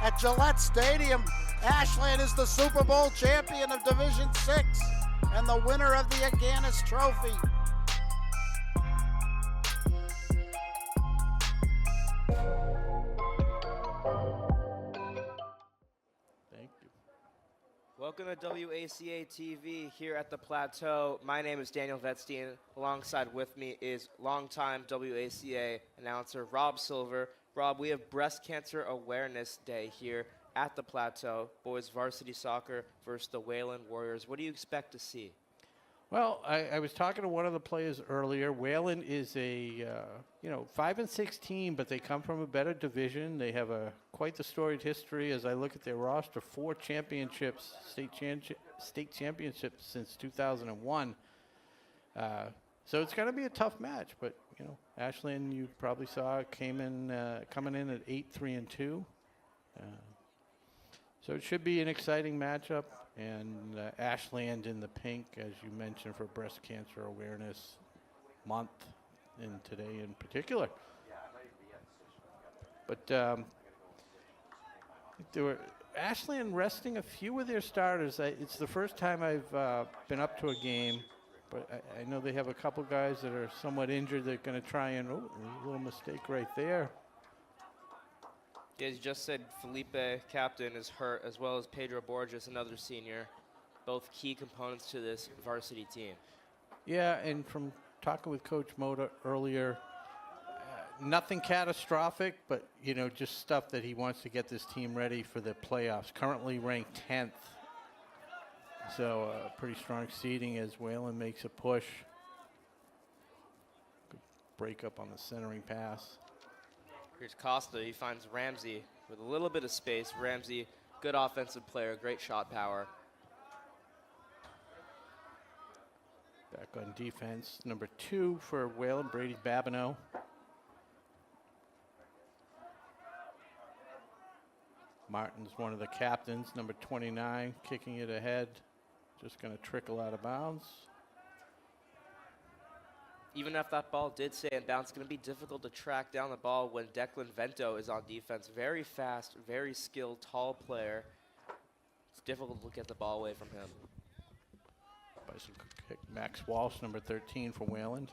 at Gillette Stadium. Ashland is the Super Bowl champion of Division VI and the winner of the Aganis Trophy. Welcome to WACA-TV here at the Plateau. My name is Daniel Vetstein. Alongside with me is longtime WACA announcer Rob Silver. Rob, we have Breast Cancer Awareness Day here at the Plateau. Boys varsity soccer versus the Wayland Warriors. What do you expect to see? Well, I was talking to one of the players earlier. Wayland is a 5-6 team, but they come from a better division. They have quite the storied history. As I look at their roster, 4 championships, state championships since 2001. So it's going to be a tough match. But Ashland, you probably saw, coming in at 8-3-2. So it should be an exciting matchup, and Ashland in the pink, as you mentioned, for Breast Cancer Awareness Month, and today in particular. But there were Ashland resting a few of their starters. It's the first time I've been up to a game, but I know they have a couple guys that are somewhat injured. They're going to try and, a little mistake right there. As you just said, Felipe, captain, is hurt, as well as Pedro Borges, another senior, both key components to this varsity team. Yeah, and from talking with Coach Moda earlier, nothing catastrophic, but, just stuff that he wants to get this team ready for the playoffs. Currently ranked 10th. So pretty strong seeding as Wayland makes a push. Good break up on the centering pass. Here's Costa. He finds Ramsey with a little bit of space. Ramsey, good offensive player, great shot power. Back on defense, number 2 for Wayland, Brady Babineau. Martin's one of the captains, number 29, kicking it ahead. Just going to trickle out of bounds. Even if that ball did stay in bounds, it's going to be difficult to track down the ball when Declan Vento is on defense. Very fast, very skilled, tall player. It's difficult to get the ball away from him. Bicycle kick, Max Walsh, number 13 for Wayland.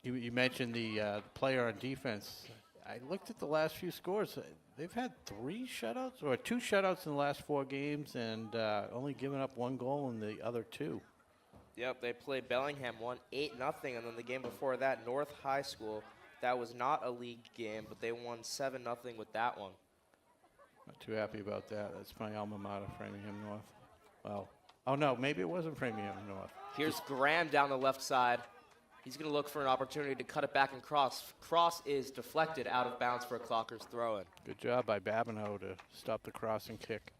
You mentioned the player on defense. I looked at the last few scores. They've had 3 shutouts or 2 shutouts in the last 4 games, and only given up 1 goal in the other 2. Yep, they played Bellingham, won 8-0, and then the game before that, North High School. That was not a league game, but they won 7-0 with that one. Not too happy about that. That's my alma mater, Framingham North. Well, oh no, maybe it wasn't Framingham North. Here's Graham down the left side. He's going to look for an opportunity to cut it back and cross. Cross is deflected out of bounds for a Clockers throw-in. Good job by Babineau to stop the crossing kick.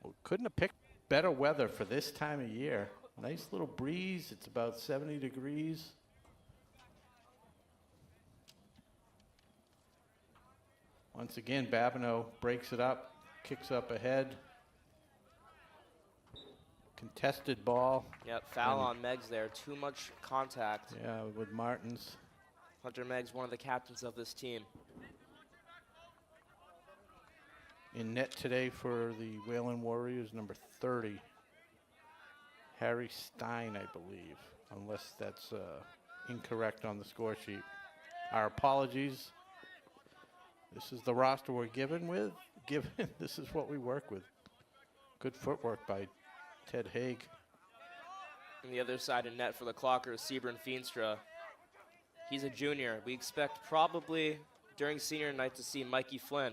Well, couldn't have picked better weather for this time of year. Nice little breeze. It's about 70 degrees. Once again, Babineau breaks it up, kicks up ahead. Contested ball. Yep, foul on Meggs there. Too much contact. Yeah, with Martins. Hunter Meggs, one of the captains of this team. In net today for the Wayland Warriors, number 30. Harry Stein, I believe, unless that's incorrect on the score sheet. Our apologies. This is the roster we're given. This is what we work with. Good footwork by Ted Haig. On the other side of net for the Clockers, Sebron Feenstra. He's a junior. We expect probably during senior night to see Mikey Flynn,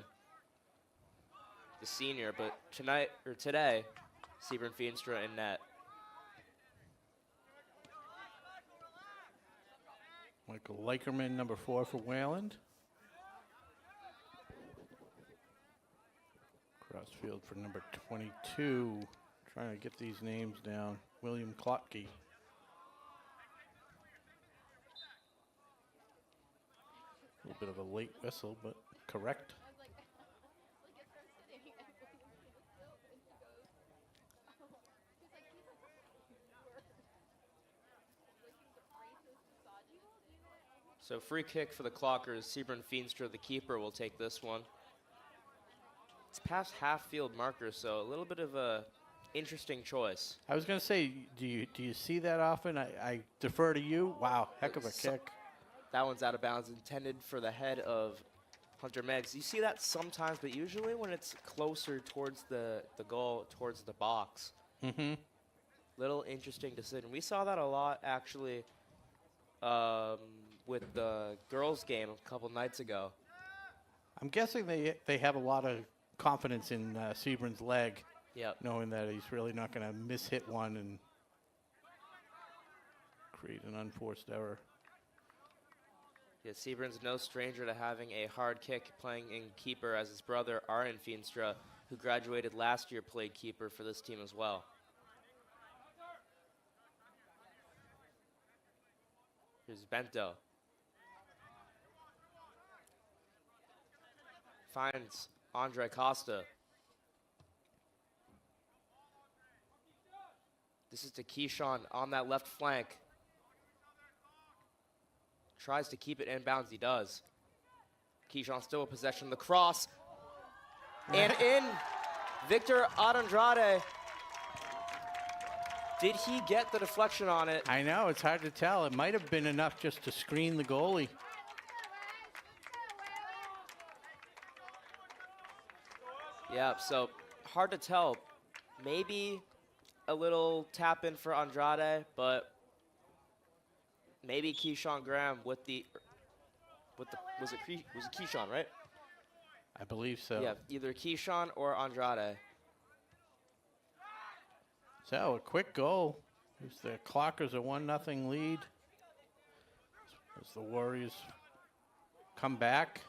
the senior, but today, Sebron Feenstra in net. Michael Leikerman, number 4 for Wayland. Crossfield for number 22. Trying to get these names down. William Klotke. A little bit of a late whistle, but correct. So free kick for the Clockers. Sebring Feenstra, the keeper, will take this one. It's past half-field marker, so a little bit of a interesting choice. I was going to say, do you see that often? I defer to you. Wow, heck of a kick. That one's out of bounds, intended for the head of Hunter Meggs. You see that sometimes, but usually when it's closer towards the goal, towards the box. Mm-hmm. Little interesting decision. We saw that a lot, actually, with the girls' game a couple nights ago. I'm guessing they have a lot of confidence in Sebring's leg. Yep. Knowing that he's really not going to miss-hit one and create an unforced error. Yeah, Sebring's no stranger to having a hard kick, playing in keeper, as his brother, Arjen Feenstra, who graduated last year, played keeper for this team as well. Here's Bento. Finds Andre Costa. This is to Keyshawn on that left flank. Tries to keep it inbounds, he does. Keyshawn still with possession, the cross. And in, Victor Adandrade. Did he get the deflection on it? I know, it's hard to tell. It might have been enough just to screen the goalie. Yeah, so hard to tell. Maybe a little tap in for Andrade, but maybe Keyshawn Graham with the was it Keyshawn, right? I believe so. Yeah, either Keyshawn or Andrade. So a quick goal. Here's the Clockers a 1-0 lead. As the Warriors come back.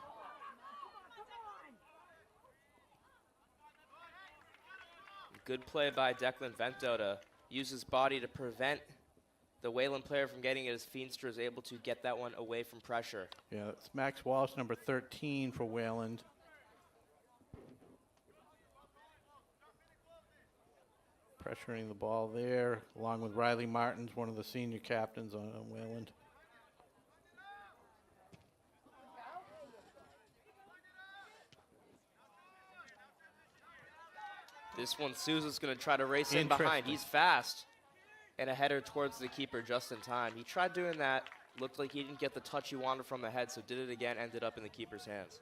Good play by Declan Vento to use his body to prevent the Wayland player from getting it, as Feenstra is able to get that one away from pressure. Yeah, it's Max Walsh, number 13 for Wayland. Pressuring the ball there, along with Riley Martins, one of the senior captains on Wayland. This one, Souza's going to try to race in behind. He's fast. And a header towards the keeper just in time. He tried doing that. Looked like he didn't get the touch he wanted from the head, so did it again, ended up in the keeper's hands.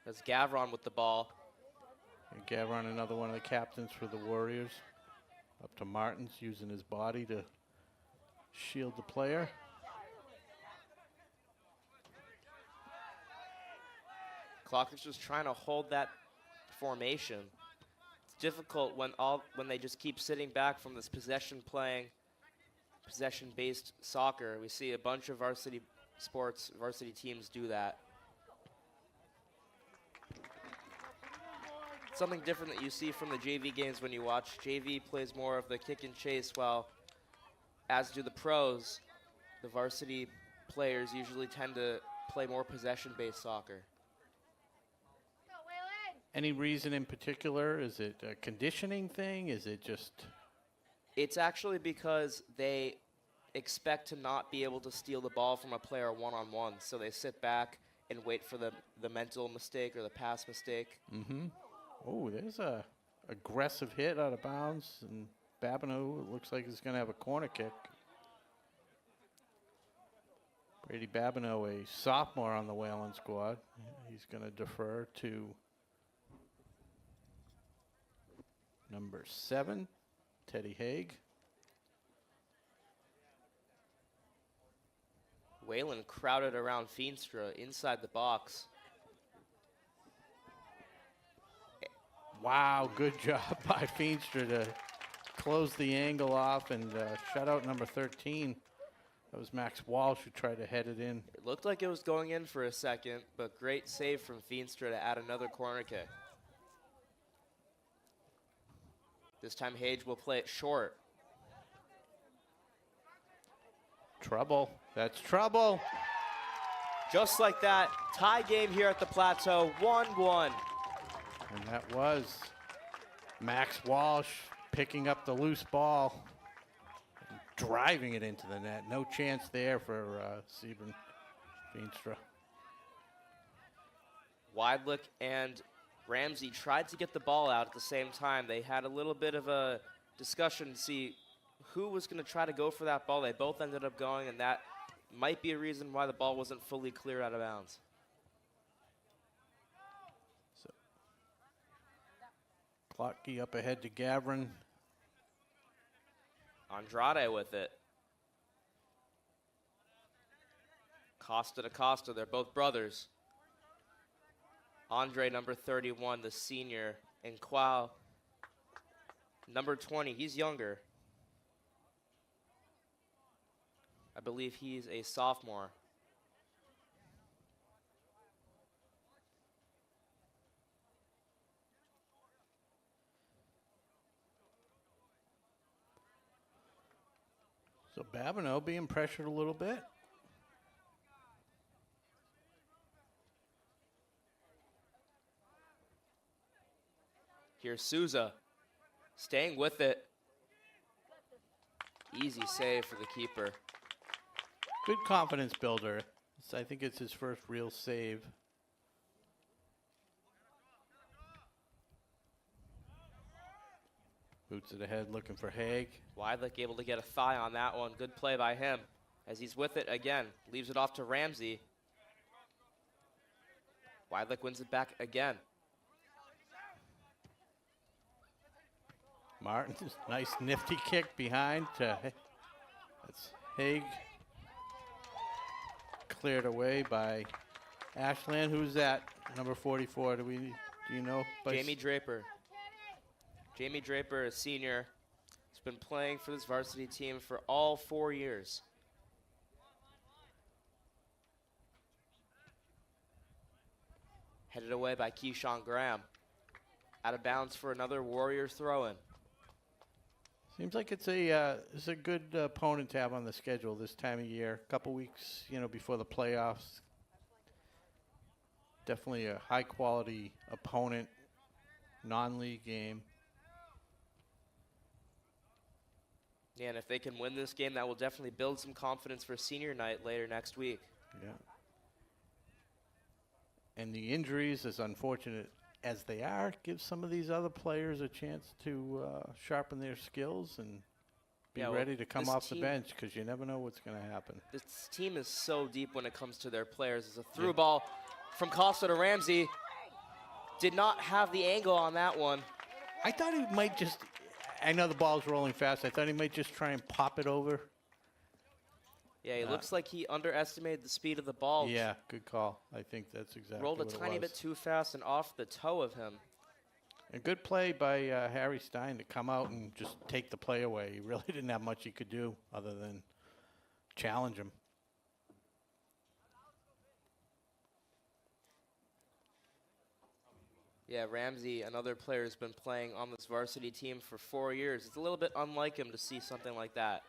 That's Gavron with the ball. And Gavron, another one of the captains for the Warriors. Up to Martins, using his body to shield the player. Clockers just trying to hold that formation. It's difficult when they just keep sitting back from this possession-playing, possession-based soccer. We see a bunch of varsity sports, varsity teams do that. Something different that you see from the JV games when you watch. JV plays more of the kick and chase, while as do the pros, the varsity players usually tend to play more possession-based soccer. Any reason in particular? Is it a conditioning thing? Is it just... It's actually because they expect to not be able to steal the ball from a player one-on-one, so they sit back and wait for the mental mistake or the pass mistake. Mm-hmm. Oh, there's a aggressive hit out of bounds, and Babineau looks like he's going to have a corner kick. Brady Babineau, a sophomore on the Wayland squad. He's going to defer to number 7, Teddy Haig. Wayland crowded around Feenstra inside the box. Wow, good job by Feenstra to close the angle off and shut out number 13. That was Max Walsh who tried to head it in. It looked like it was going in for a second, but great save from Feenstra to add another corner kick. This time Hage will play it short. Trouble. That's trouble. Just like that, tie game here at the Plateau, 1-1. And that was Max Walsh picking up the loose ball, and driving it into the net. No chance there for Sieben Veenstra. Weidlich and Ramsey tried to get the ball out at the same time. They had a little bit of a discussion to see who was going to try to go for that ball. They both ended up going, and that might be a reason why the ball wasn't fully cleared out of bounds. So, Clocky up ahead to Gavrin. Andrade with it. Costa to Costa, they're both brothers. Andre, number 31, the senior, and Quao, number 20, he's younger. I believe he's a sophomore. So Babineau being pressured a little bit. Here's Souza, staying with it. Easy save for the keeper. Good confidence builder. I think it's his first real save. Boots it ahead, looking for Haig. Weidlich able to get a thigh on that one. Good play by him. As he's with it again, leaves it off to Ramsey. Weidlich wins it back again. Martin's nice nifty kick behind. That's Haig. Cleared away by Ashland. Who's that? Number 44. Do you know? Jamie Draper. Jamie Draper, a senior, has been playing for this varsity team for all 4 years. Headed away by Keyshawn Graham. Out of bounds for another Warriors throw-in. Seems like it's a good opponent to have on the schedule this time of year. A couple weeks, before the playoffs. Definitely a high-quality opponent, non-league game. Yeah, and if they can win this game, that will definitely build some confidence for senior night later next week. Yeah. And the injuries, as unfortunate as they are, give some of these other players a chance to sharpen their skills and be ready to come off the bench, because you never know what's going to happen. This team is so deep when it comes to their players. It's a through ball from Costa to Ramsey. Did not have the angle on that one. I thought he might just, I know the ball's rolling fast, I thought he might just try and pop it over. Yeah, he looks like he underestimated the speed of the ball. Yeah, good call. I think that's exactly Rolled a what it tiny was. bit too fast and off the toe of him. A good play by Harry Stein to come out and just take the play away. He really didn't have much he could do other than challenge him. Yeah, Ramsey, another player, has been playing on this varsity team for 4 years. It's a little bit unlike him to see something like that.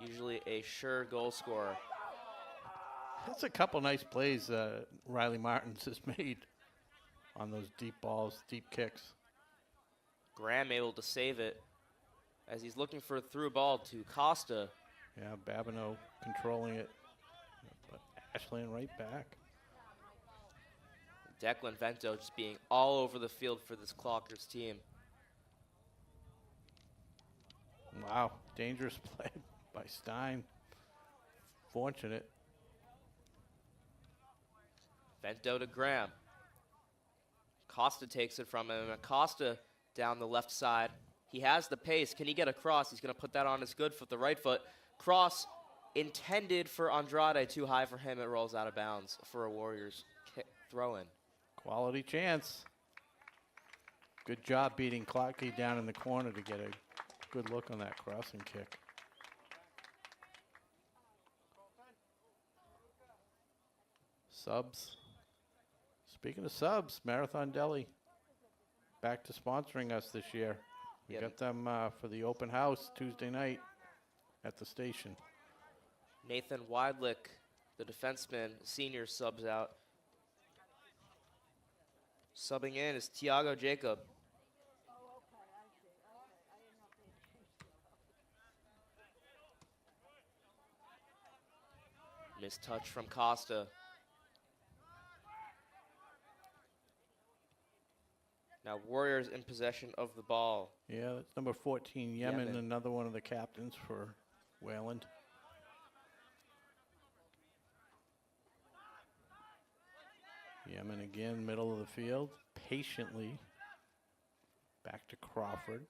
Usually a sure goal scorer. That's a couple nice plays Riley Martins has made on those deep balls, deep kicks. Graham able to save it as he's looking for a through ball to Costa. Yeah, Babineau controlling it, but Ashland right back. Declan Vento just being all over the field for this Clockers team. Wow, dangerous play by Stein. Fortunate. Vento to Graham. Costa takes it from him. Costa down the left side. He has the pace. Can he get across? He's going to put that on his good foot, the right foot. Cross intended for Andrade, too high for him. It rolls out of bounds for a Warriors throw-in. Quality chance. Good job beating Clocky down in the corner to get a good look on that crossing kick. Subs. Speaking of subs, Marathon Deli back to sponsoring us this year. We got them for the open house Tuesday night at the station. Nathan Weidlich, the defenseman, senior, subs out. Subbing in is Tiago Jacob. Missed touch from Costa. Now Warriors in possession of the ball. Yeah, that's number 14, Yemen, another one of the captains for Wayland. Yemen again, middle of the field, patiently. Back to Crawford.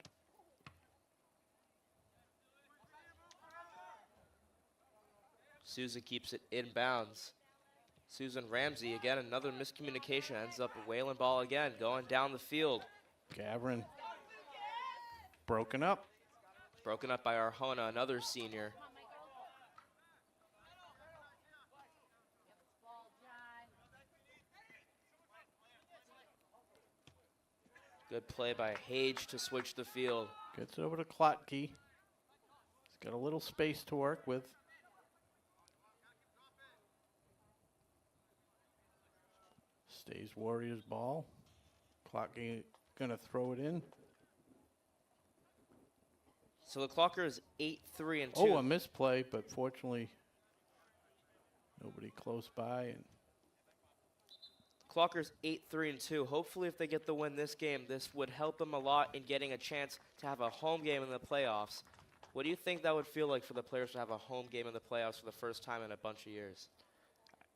Souza keeps it inbounds. Susan Ramsey, again, another miscommunication. Ends up a Wayland ball again, going down the field. Gavrin broken up. Broken up by Arjona, another senior. Good play by Hage to switch the field. Gets it over to Klotke. He's got a little space to work with. Stays Warriors ball. Klotke gonna throw it in. So the Clocker is 8-3 and 2. Oh, a misplay, but fortunately nobody close by. And Clocker's 8-3 and 2. Hopefully, if they get the win this game, this would help them a lot in getting a chance to have a home game in the playoffs. What do you think that would feel like for the players to have a home game in the playoffs for the first time in a bunch of years?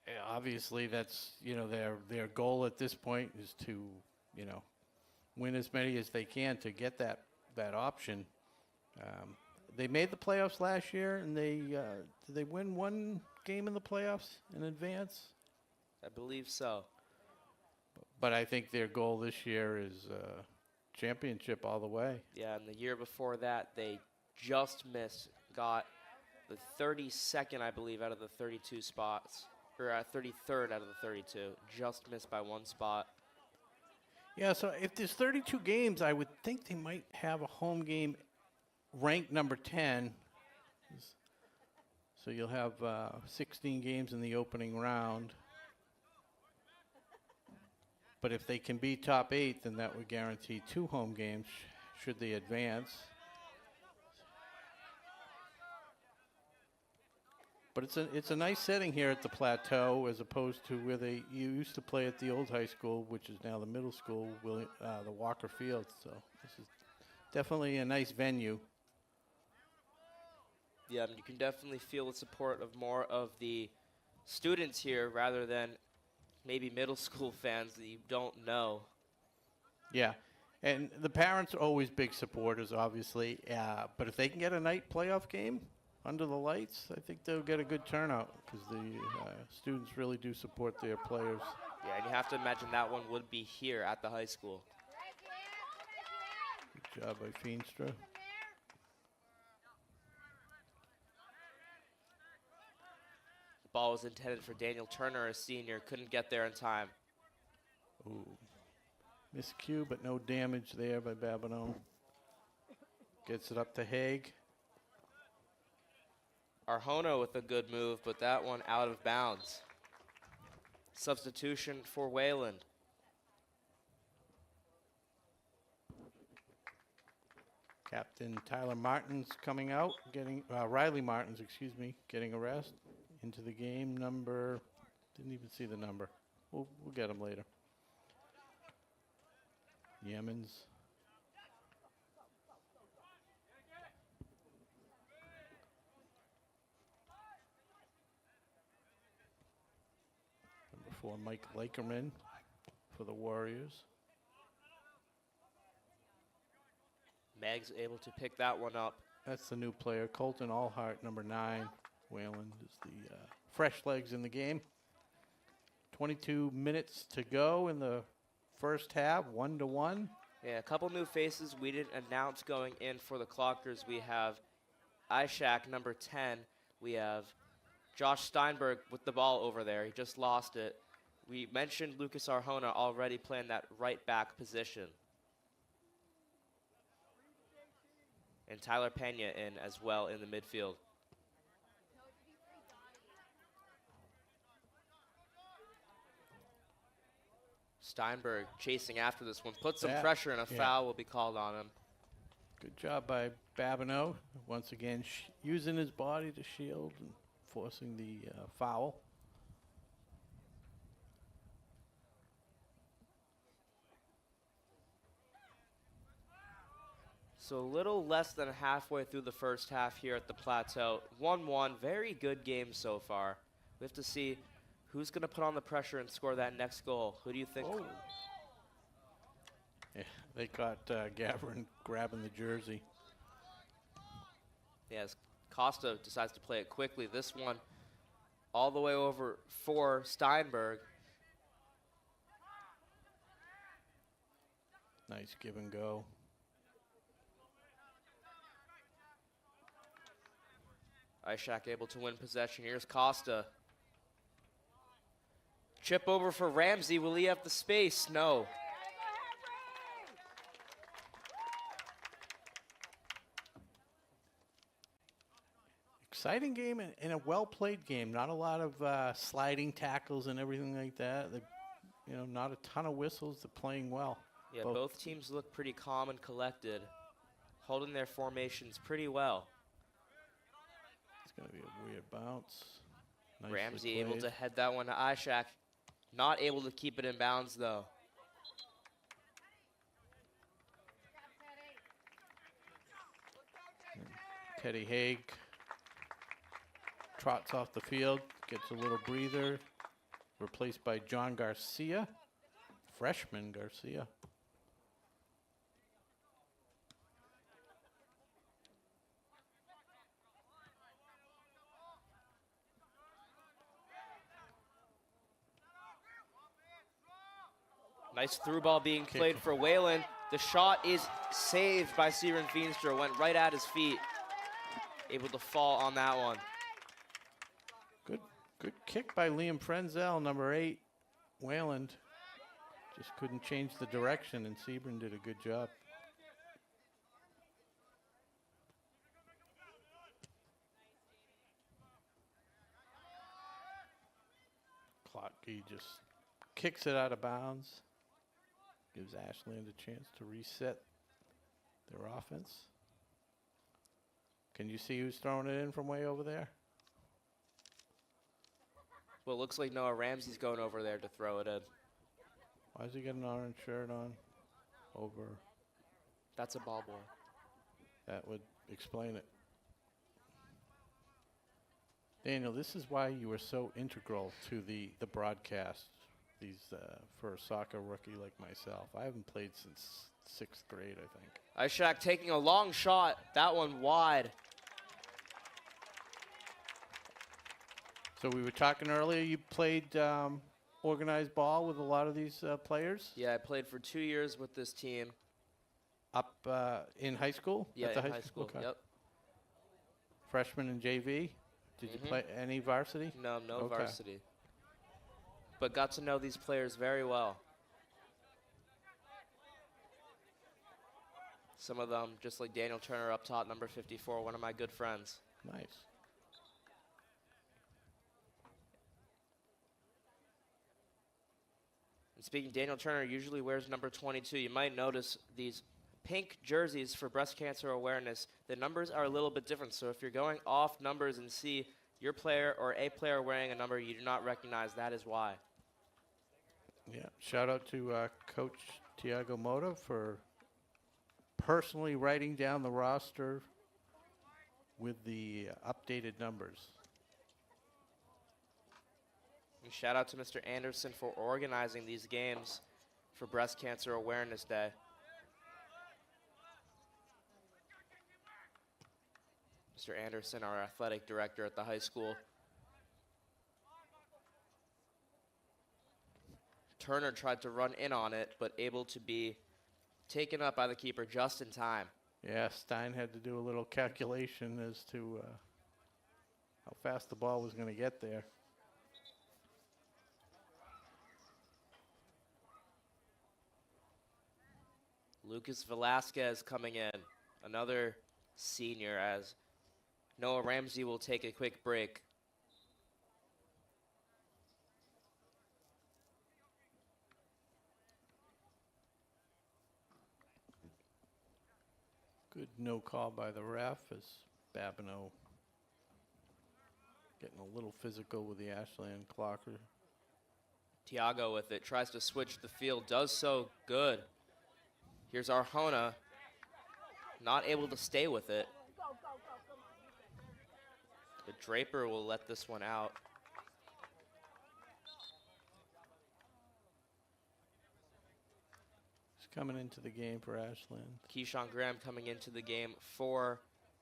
yeah, obviously that's, you know, their goal at this point is to, you know, win as many as they can to get that option. They made the playoffs last year, and did they win one game in the playoffs in advance? I believe so. But I think their goal this year is championship all the way. Yeah, and the year before that, they just missed, got the 32nd, I believe, out of the 32 spots, or 33rd out of the 32. Just missed by one spot. Yeah, so if there's 32 games, I would think they might have a home game ranked number 10. So you'll have 16 games in the opening round. But if they can be top 8, then that would guarantee 2 home games should they advance. But it's a nice setting here at the Plateau as opposed to where you used to play at the old high school, which is now the middle school, the Walker Field. So this is definitely a nice venue. Yeah, you can definitely feel the support of more of the students here rather than maybe middle school fans that you don't know. Yeah, and the parents are always big supporters, obviously. But if they can get a night playoff game under the lights, I think they'll get a good turnout because the students really do support their players. Yeah, and you have to imagine that one would be here at the high school. Good job by Feenstra. The ball was intended for Daniel Turner, a senior, couldn't get there in time. Ooh. Miscue, but no damage there by Babineau. Gets it up to Haig. Arjona with a good move, but that one out of bounds. Substitution for Wayland. Captain Tyler Martins coming out, Riley Martins, getting a rest into the game. Didn't even see the number. We'll get him later. Yemen's. Number 4, Mike Lakerman for the Warriors. Meg's able to pick that one up. That's the new player, Colton Allhart, number 9. Wayland is the fresh legs in the game. 22 minutes to go in the first half, 1-1. Yeah, a couple new faces we didn't announce going in for the Clockers. We have Ishak, number 10. We have Josh Steinberg with the ball over there. He just lost it. We mentioned Lucas Arjona already playing that right back position. And Tyler Pena in as well in the midfield. Steinberg chasing after this one. Put some That- pressure and a yeah. foul will be called on him. Good job by Babineau. Once again, using his body to shield and forcing the foul. So a little less than halfway through the first half here at the Plateau. 1-1, very good game so far. We have to see who's going to put on the pressure and score that next goal. Who do you think? Oh. Yeah, they caught Gavin grabbing the jersey. Yes, Costa decides to play it quickly. This one all the way over for Steinberg. Nice give and go. Ishak able to win possession. Here's Costa. Chip over for Ramsey. Will he have the space? No. Exciting game and a well-played game. Not a lot of sliding tackles and everything like that. Not a ton of whistles. They're playing well. Yeah, both teams look pretty calm and collected, holding their formations pretty well. It's going to be a weird bounce. Nicely Ramsey able played. to head that one to Ishak. Not able to keep it in bounds, though. Teddy Haig trots off the field, gets a little breather, replaced by John Garcia, freshman Garcia. Nice through ball being played for Wayland. The shot is saved by Siren Feenstra. Went right at his feet. Able to fall on that one. Good kick by Liam Frenzel, number 8, Wayland. Just couldn't change the direction, and Sebring did a good job. Klotke just kicks it out of bounds. Gives Ashland a chance to reset their offense. Can you see who's throwing it in from way over there? Well, it looks like Noah Ramsey's going over there to throw it in. Why does he get an orange shirt on? Over. That's a ball boy. That would explain it. Daniel, this is why you were so integral to the broadcast. For a soccer rookie like myself. I haven't played since 6th grade, I think. Ishak taking a long shot. That one wide. So we were talking earlier, you played organized ball with a lot of these players? Yeah, I played for 2 years with this team. Up in high school? Yeah, At the in high school. Okay. Yep. Freshman and JV? Did you play any varsity? No, no Okay. varsity. But got to know these players very well. Some of them, just like Daniel Turner up top, number 54, one of my good friends. Nice. And speaking, Daniel Turner usually wears number 22. You might notice these pink jerseys for breast cancer awareness. The numbers are a little bit different. So if you're going off numbers and see your player or a player wearing a number you do not recognize, that is why. Yeah, shout out to Coach Tiago Mota for personally writing down the roster with the updated numbers. And shout out to Mr. Anderson for organizing these games for Breast Cancer Awareness Day. Mr. Anderson, our athletic director at the high school. Turner tried to run in on it, but able to be taken up by the keeper just in time. Yeah, Stein had to do a little calculation as to how fast the ball was going to get there. Lucas Velasquez coming in, another senior, as Noah Ramsey will take a quick break. Good no call by the ref as Babineau getting a little physical with the Ashland Clocker. Tiago with it, tries to switch the field, does so good. Here's Arjona, not able to stay with it. But Draper will let this one out. He's coming into the game for Ashland. Keyshawn Graham coming into the game for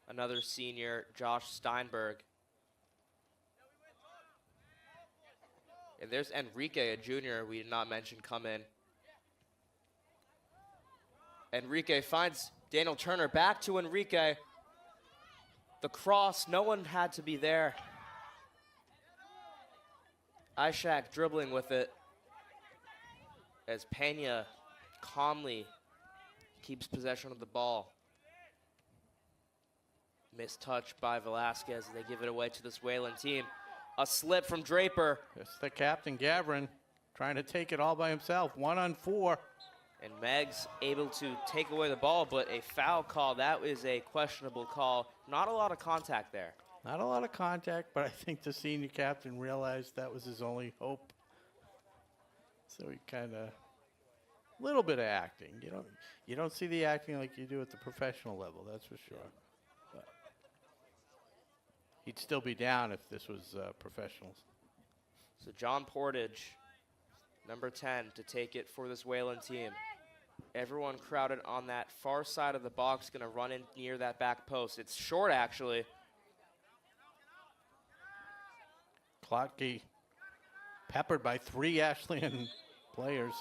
another senior, Josh Steinberg. And there's Enrique, a junior we did not mention, come in. Enrique finds Daniel Turner, back to Enrique. The cross, no one had to be there. Ishak dribbling with it as Pena calmly keeps possession of the ball. Missed touch by Velasquez. They give it away to this Wayland team. A slip from Draper. It's the captain, Gavrin, trying to take it all by himself. 1-on-4. And Meg's able to take away the ball, but a foul call. That is a questionable call. Not a lot of contact there. Not a lot of contact, but I think the senior captain realized that was his only hope. So he kind of, a little bit of acting. You don't see the acting like you do at the professional level, that's for sure. But he'd still be down if this was professionals. So John Portage, number 10, to take it for this Wayland team. Everyone crowded on that far side of the box, going to run in near that back post. It's short, actually. Klotke peppered by 3 Ashland players.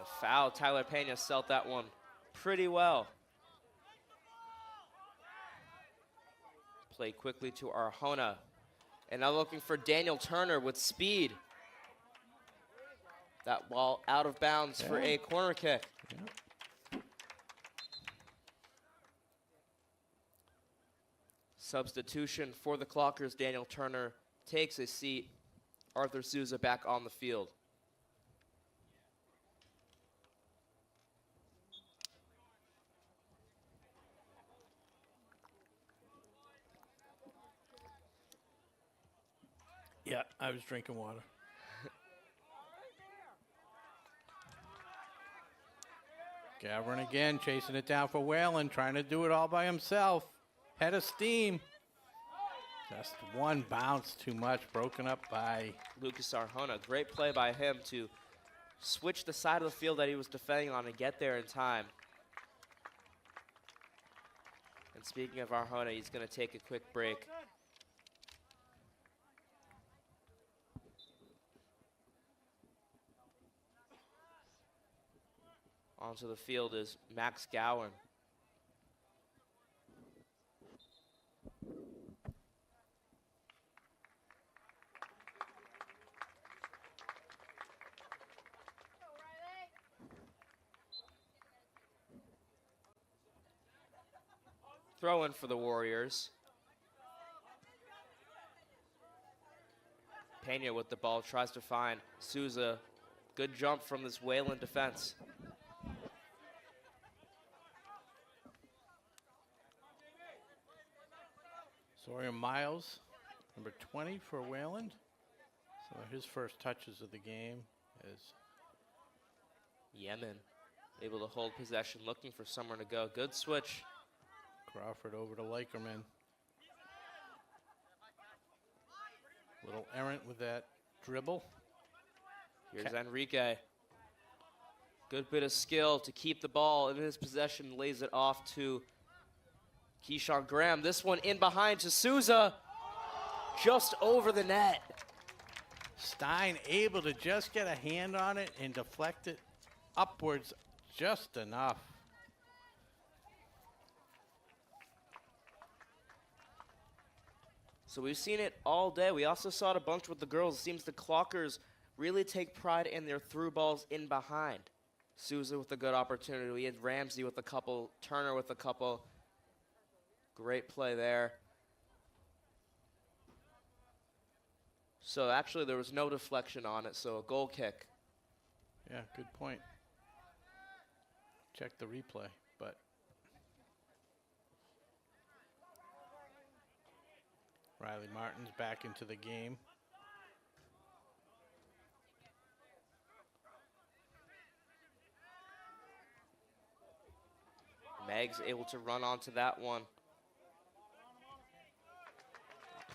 A foul. Tyler Pena dealt that one pretty well. Played quickly to Arjona. And now looking for Daniel Turner with speed. That ball out of bounds for a corner kick. Yeah. Substitution for the Clockers. Daniel Turner takes a seat. Arthur Souza back on the field. Yeah, I was drinking water. Gavrin again chasing it down for Wayland, trying to do it all by himself. Head of steam. Just one bounce too much, broken up by Lucas Arjona. Great play by him to switch the side of the field that he was defending on and get there in time. And speaking of Arjona, he's going to take a quick break. Onto the field is Max Gowan. Throw in for the Warriors. Pena with the ball, tries to find Souza. Good jump from this Wayland defense. Sawyer Miles, number 20 for Wayland. So his first touches of the game is Yemen able to hold possession, looking for somewhere to go. Good switch. Crawford over to Lakerman. Little errant with that dribble. Here's Enrique. Good bit of skill to keep the ball in his possession, lays it off to Keyshawn Graham. This one in behind to Souza, just over the net. Stein able to just get a hand on it and deflect it upwards just enough. So we've seen it all day. We also saw it a bunch with the girls. It seems the Clockers really take pride in their through balls in behind. Souza with a good opportunity. We had Ramsey with a couple, Turner with a couple. Great play there. So actually there was no deflection on it, so a goal kick. Yeah, good point. Check the replay, but Riley Martin's back into the game. Meg's able to run onto that one.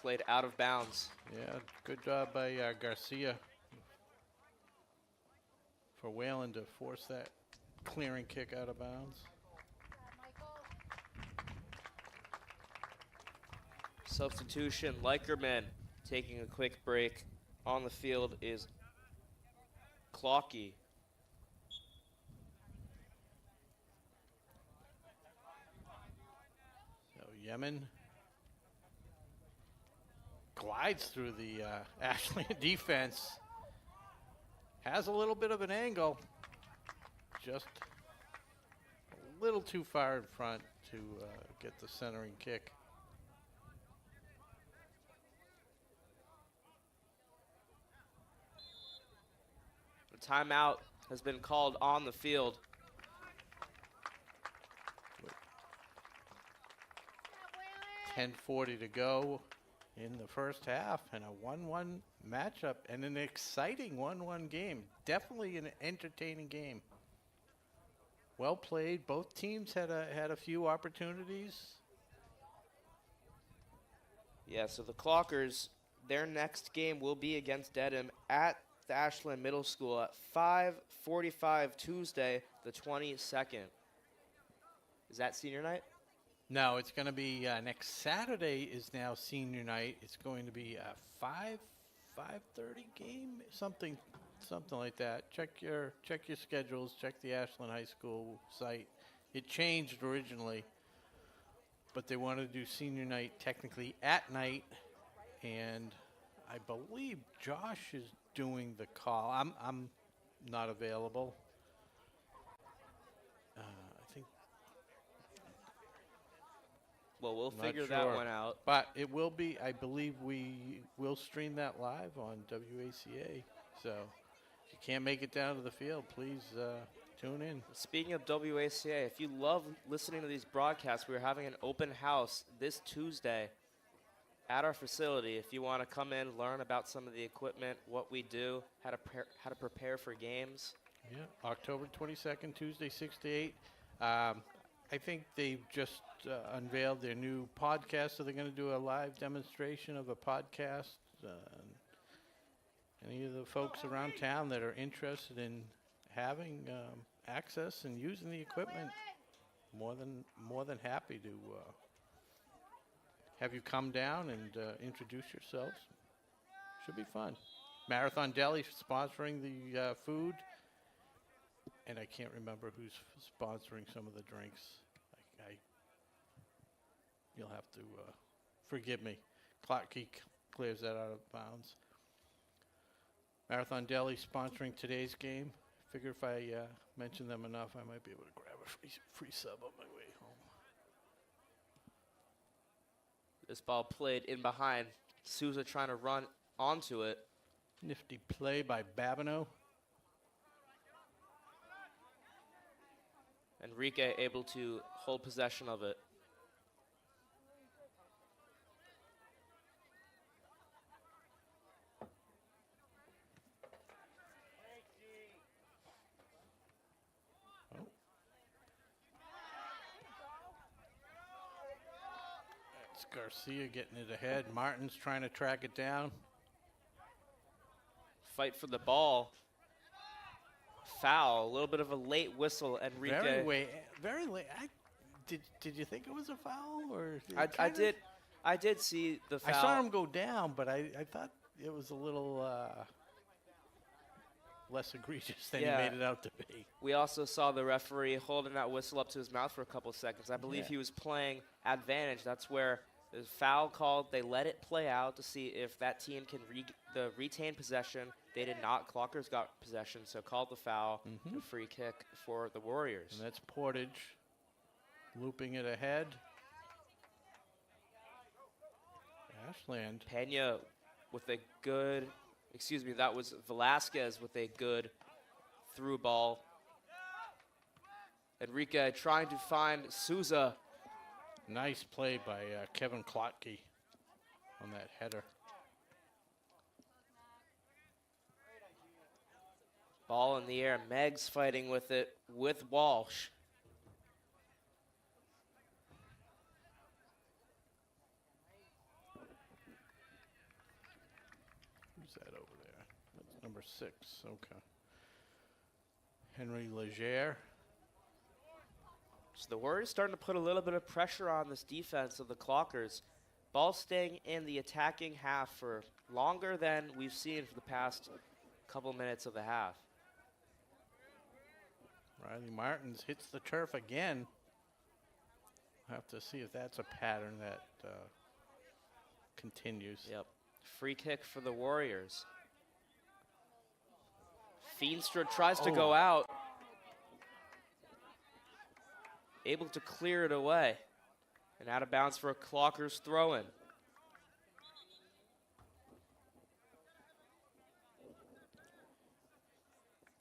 Played out of bounds. Yeah, good job by Garcia for Wayland to force that clearing kick out of bounds. Substitution, Likerman taking a quick break. On the field is Clocky. So Yemen glides through the Ashland defense. Has a little bit of an angle. Just a little too far in front to get the centering kick. The timeout has been called on the field. With 10:40 to go in the first half, and a 1-1 matchup, and an exciting 1-1 game. Definitely an entertaining game. Well played. Both teams had a few opportunities. Yeah, so the Clockers, their next game will be against Dedham at the Ashland Middle School at 5:45 Tuesday, the 22nd. Is that senior night? No, it's going to be next Saturday is now senior night. It's going to be a 5:30 game, something like that. Check your schedules. Check the Ashland High School site. It changed originally, but they wanted to do senior night technically at night, and I believe Josh is doing the call. I'm not available. I think. Well, we'll Not figure that sure. one out. But it will be, I believe we will stream that live on WACA. So if you can't make it down to the field, please tune in. Speaking of WACA, if you love listening to these broadcasts, we're having an open house this Tuesday at our facility. If you want to come in, learn about some of the equipment, what we do, how to prepare for games. Yeah, October 22nd, Tuesday, 6 to 8. I think they've just unveiled their new podcast, so they're going to do a live demonstration of a podcast. Any of the folks around town that are interested in having access and using the equipment, more than happy to have you come down and introduce yourselves. Should be fun. Marathon Deli sponsoring the food. And I can't remember who's sponsoring some of the drinks. You'll have to forgive me. Clocky clears that out of bounds. Marathon Deli sponsoring today's game. Figure if I mention them enough, I might be able to grab a free sub on my way home. This ball played in behind. Souza trying to run onto it. Nifty play by Babineau. Enrique able to hold possession of it. Oh. That's Garcia getting it ahead. Martin's trying to track it down. Fight for the ball. Foul, a little bit of a late whistle. Enrique. Very late. Did you think it was a foul, or I did see the foul. I saw him go down, but I thought it was a little less egregious than he made it out to be. We also saw the referee holding that whistle up to his mouth for a couple seconds. I believe he was playing advantage. That's where the foul called. They let it play out to see if that team can retain possession. They did not. Clockers got possession, so called the foul. A free kick for the Warriors. And that's Portage looping it ahead. Ashland. Pena with a good, that was Velasquez with a good through ball. Enrique trying to find Souza. Nice play by Kevin Klotke. on that header. Ball in the air. Meg's fighting with it with Walsh. Who's that over there? That's number 6. Okay. Henry Leger. So the Warriors starting to put a little bit of pressure on this defense of the Clockers. Ball staying in the attacking half for longer than we've seen for the past couple minutes of the half. Riley Martins hits the turf again. Have to see if that's a pattern that continues. Yep. Free kick for the Warriors. Feenstra tries to go out. Able to clear it away. And out of bounds for a Clockers throw-in.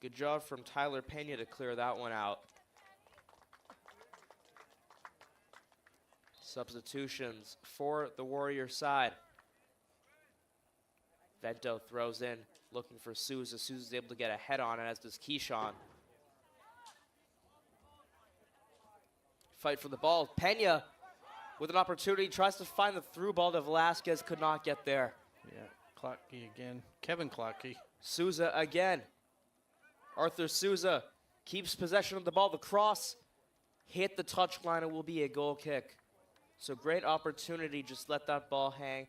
Good job from Tyler Pena to clear that one out. Substitutions for the Warrior side. Vento throws in, looking for Souza. Souza's able to get a head on it, as does Keyshawn. Fight for the ball. Pena with an opportunity, tries to find the through ball to Velasquez, could not get there. Yeah, Clockey again. Kevin Clockey. Souza again. Arthur Souza keeps possession of the ball. The cross hit the touchline. It will be a goal kick. So great opportunity. Just let that ball hang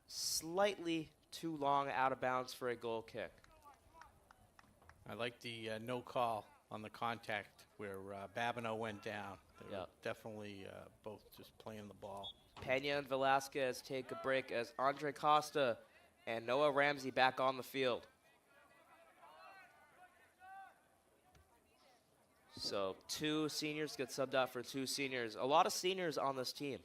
slightly too long out of bounds for a goal kick. I like the no call on the contact where Babineau went down. They were definitely both just playing the ball. Pena and Velasquez take a break as Andre Costa and Noah Ramsey back on the field. So 2 seniors get subbed out for 2 seniors. A lot of seniors on this team.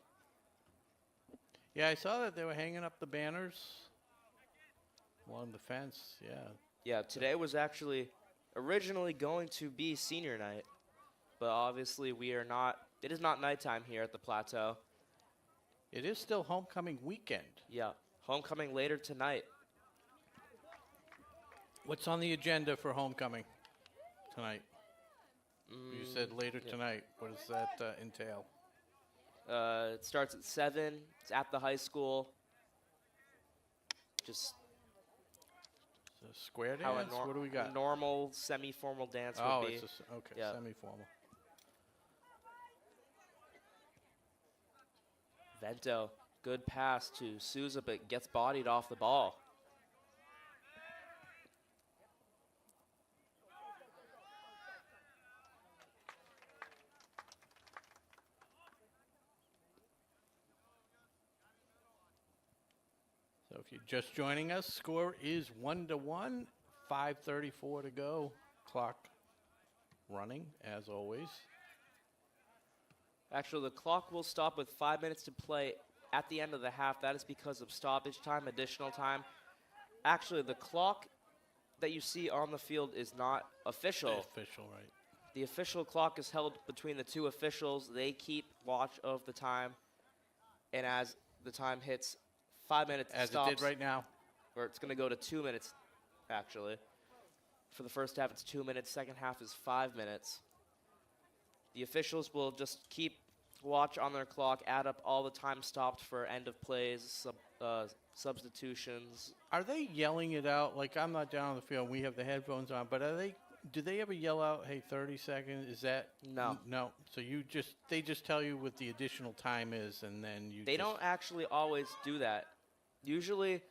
Yeah, I saw that they were hanging up the banners along the fence. Yeah. Yeah, today was actually originally going to be senior night, but obviously we are not. It is not nighttime here at the Plateau. It is still homecoming weekend. Yeah, homecoming later tonight. What's on the agenda for homecoming tonight? You said later tonight. What does that entail? It starts at 7. It's at the high school. Just square how dance? What do we got? Normal semi-formal dance would be. It's okay, Yeah. semi-formal. Vento, good pass to Souza, but gets bodied off the ball. So if you're just joining us, score is 1-1, 5:34 to go. Clock running, as always. Actually, the clock will stop with 5 minutes to play at the end of the half. That is because of stoppage time, additional time. Actually, the clock that you see on the field is not official. Official, right. The official clock is held between the 2 officials. They keep watch of the time. And as the time hits 5 minutes, As stops, it did right now. or it's going to go to 2 minutes, actually. For the first half, it's 2 minutes. Second half is 5 minutes. The officials will just keep watch on their clock, add up all the time stopped for end of plays, substitutions. Are they yelling it out? Like, I'm not down on the field. We have the headphones on. But do they ever yell out, hey, 30 seconds? Is that? No. No. So they just tell you what the additional time is, and then you They don't actually always do that. Usually,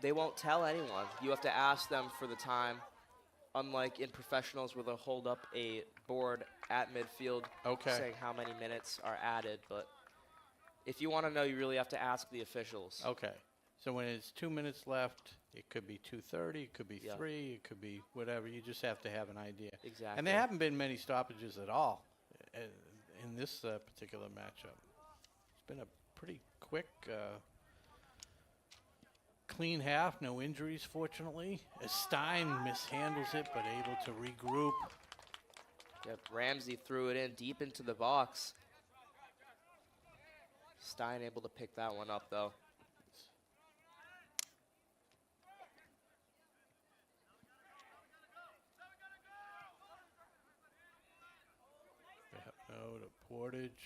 they won't tell anyone. You have to ask them for the time, unlike in professionals where they'll hold up a board at midfield saying how many minutes are added. But if you want to know, you really have to ask the officials. Okay. So when it's 2 minutes left, it could be 2:30, it could be 3, it could be whatever. You just have to have an idea. Exactly. And there haven't been many stoppages at all in this particular matchup. It's been a pretty quick, clean half. No injuries, fortunately. As Stein mishandles it, but able to regroup. Yep, Ramsey threw it in deep into the box. Stein able to pick that one up, though. advantage.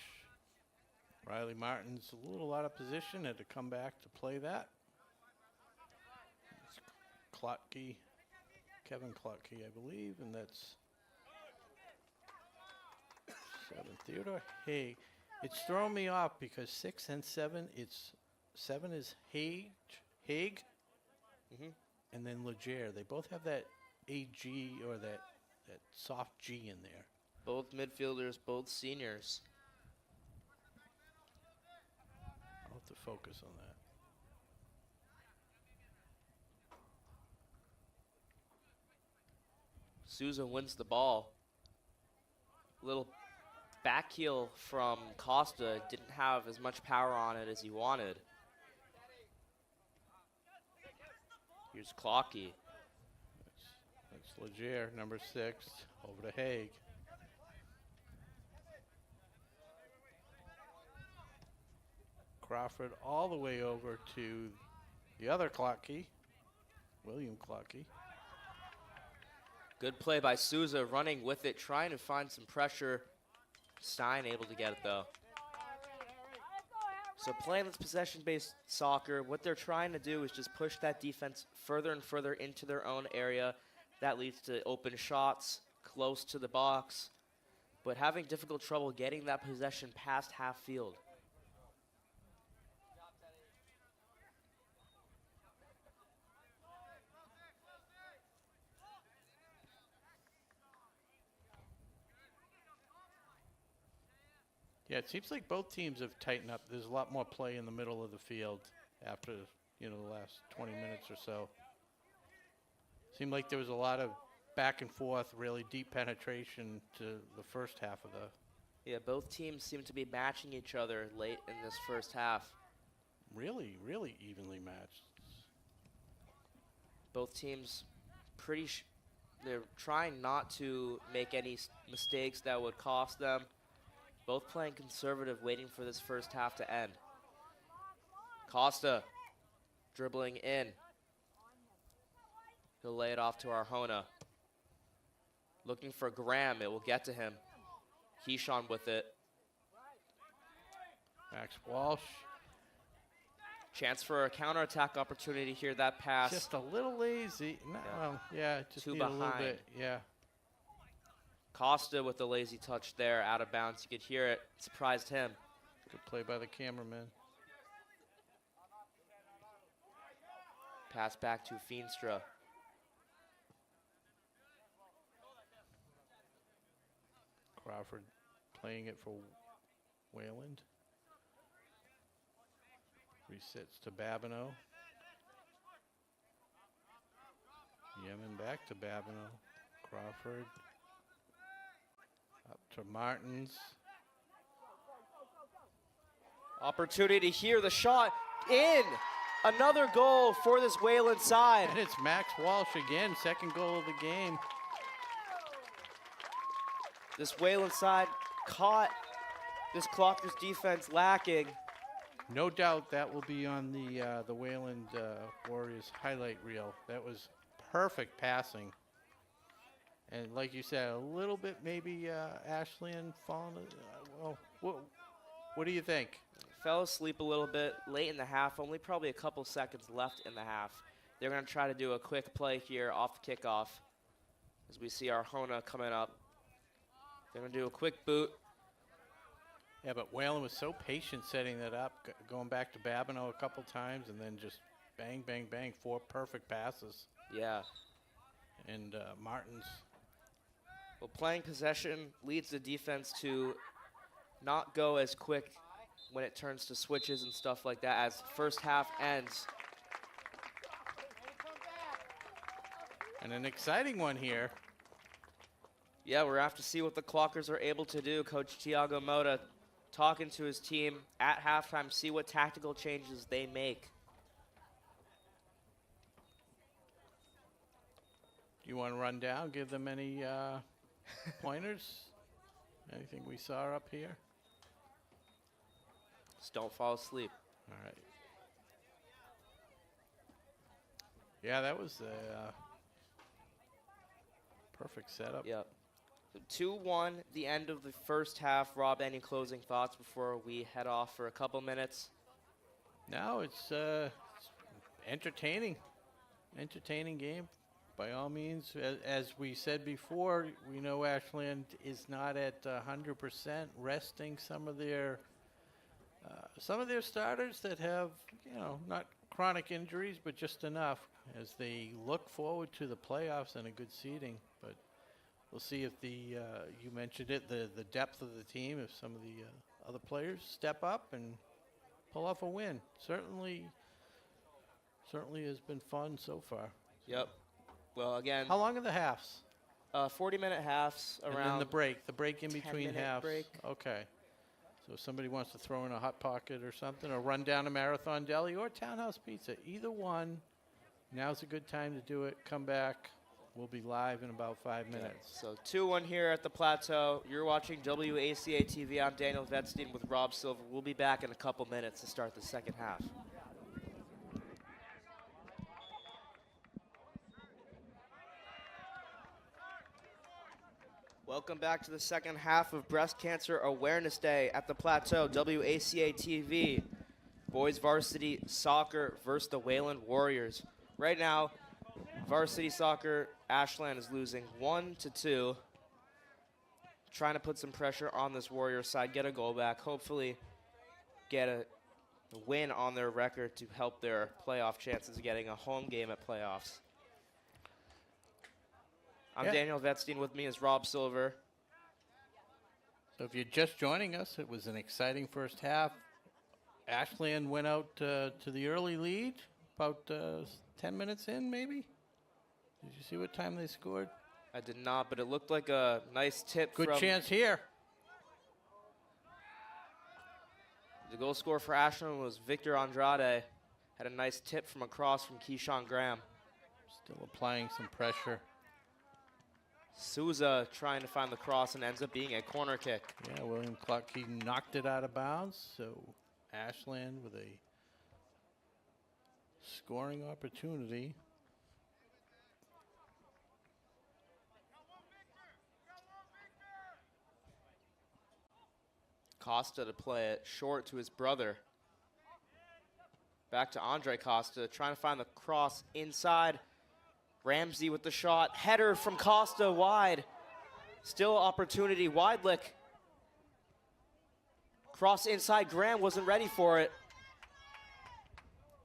Riley Martin's a little out of position, had to come back to play that. It's Klotke, Kevin Klotke, I believe, and that's 7. Theodore Haig. It's throwing me off because 6 and 7, 7 is Haig, and then Leger. They both have that AG or that soft G in there. Both midfielders, both seniors. I'll have to focus on that. Souza wins the ball. Little back heel from Costa. Didn't have as much power on it as he wanted. Here's Clocky. That's Leger, number 6, over to Haig. Crawford all the way over to the other Clocky, William Clocky. Good play by Souza, running with it, trying to find some pressure. Stein able to get it though. So playing this possession-based soccer, what they're trying to do is just push that defense further and further into their own area. That leads to open shots close to the box, but having difficult trouble getting that possession past half field. Yeah, it seems like both teams have tightened up. There's a lot more play in the middle of the field after, the last 20 minutes or so. Seemed like there was a lot of back and forth, really deep penetration to the first half of the... Yeah, both teams seem to be matching each other late in this first half. Really, really evenly matched. Both teams they're trying not to make any mistakes that would cost them. Both playing conservative, waiting for this first half to end. Costa dribbling in. He'll lay it off to Arjona. Looking for Graham, it will get to him. Keyshawn with it. Max Walsh. Chance for a counterattack opportunity here, that pass. Just a little lazy. No, well, yeah, just Two need a little behind. bit, yeah. Costa with the lazy touch there, out of bounds. You could hear it, surprised him. Good play by the cameraman. Pass back to Feenstra. Crawford playing it for Wayland. Resets to Babineau. Yemen back to Babineau. Crawford. Up to Martins. Opportunity here, the shot in. Another goal for this Wayland side. And it's Max Walsh again, second goal of the game. This Wayland side caught this Clockers defense lacking. No doubt that will be on the Wayland Warriors highlight reel. That was perfect passing. And like you said, a little bit maybe Ashland falling. Well, what do you think? Fell asleep a little bit late in the half, only probably a couple seconds left in the half. They're going to try to do a quick play here off the kickoff as we see Arjona coming up. They're going to do a quick boot. Yeah, but Wayland was so patient setting that up, going back to Babineau a couple times, and then just bang, bang, bang, 4 perfect passes. Yeah. And Martins. Well, playing possession leads the defense to not go as quick when it turns to switches and stuff like that as first half ends. And an exciting one here. Yeah, we're going to have to see what the Clockers are able to do. Coach Tiago Mota talking to his team at halftime, see what tactical changes they make. Do you want to run down, give them any pointers? Anything we saw up here? Just don't fall asleep. All right. Yeah, that was a perfect setup. Yep. 2-1, the end of the first half. Rob, any closing thoughts before we head off for a couple minutes? No, it's entertaining. Entertaining game, by all means. As we said before, we know Ashland is not at 100%, resting some of their starters that have, not chronic injuries, but just enough as they look forward to the playoffs and a good seeding. But we'll see if you mentioned it, the depth of the team, if some of the other players step up and pull off a win. Certainly has been fun so far. Yep. Well, again, How long are the halves? 40-minute halves around. And then the break in between 10-minute halves. break. Okay. So if somebody wants to throw in a Hot Pocket or something, or run down to Marathon Deli or Townhouse Pizza, either one, now's a good time to do it. Come back. We'll be live in about 5 minutes. So 2-1 here at the Plateau. You're watching WACA-TV. I'm Daniel Vetstein with Rob Silver. We'll be back in a couple minutes to start the second half. Welcome back to the second half of Breast Cancer Awareness Day at the Plateau, WACA-TV. Boys varsity soccer versus the Wayland Warriors. Right now, varsity soccer, Ashland is losing 1-2. Trying to put some pressure on this Warrior side, get a goal back, hopefully get a win on their record to help their playoff chances of getting a home game at playoffs. I'm Daniel Vetstein. With me is Rob Silver. So if you're just joining us, it was an exciting first half. Ashland went out to the early lead, about 10 minutes in, maybe? Did you see what time they scored? I did not, but it looked like a nice tip. Good chance here. The goal scorer for Ashland was Victor Andrade. Had a nice tip from across from Keyshawn Graham. Still applying some pressure. Souza trying to find the cross and ends up being a corner kick. Yeah, William Clark, he knocked it out of bounds. So Ashland with a scoring opportunity. Costa to play it short to his brother. Back to Andre Costa, trying to find the cross inside. Ramsey with the shot. Header from Costa wide. Still opportunity. Weidlich. Cross inside. Graham wasn't ready for it.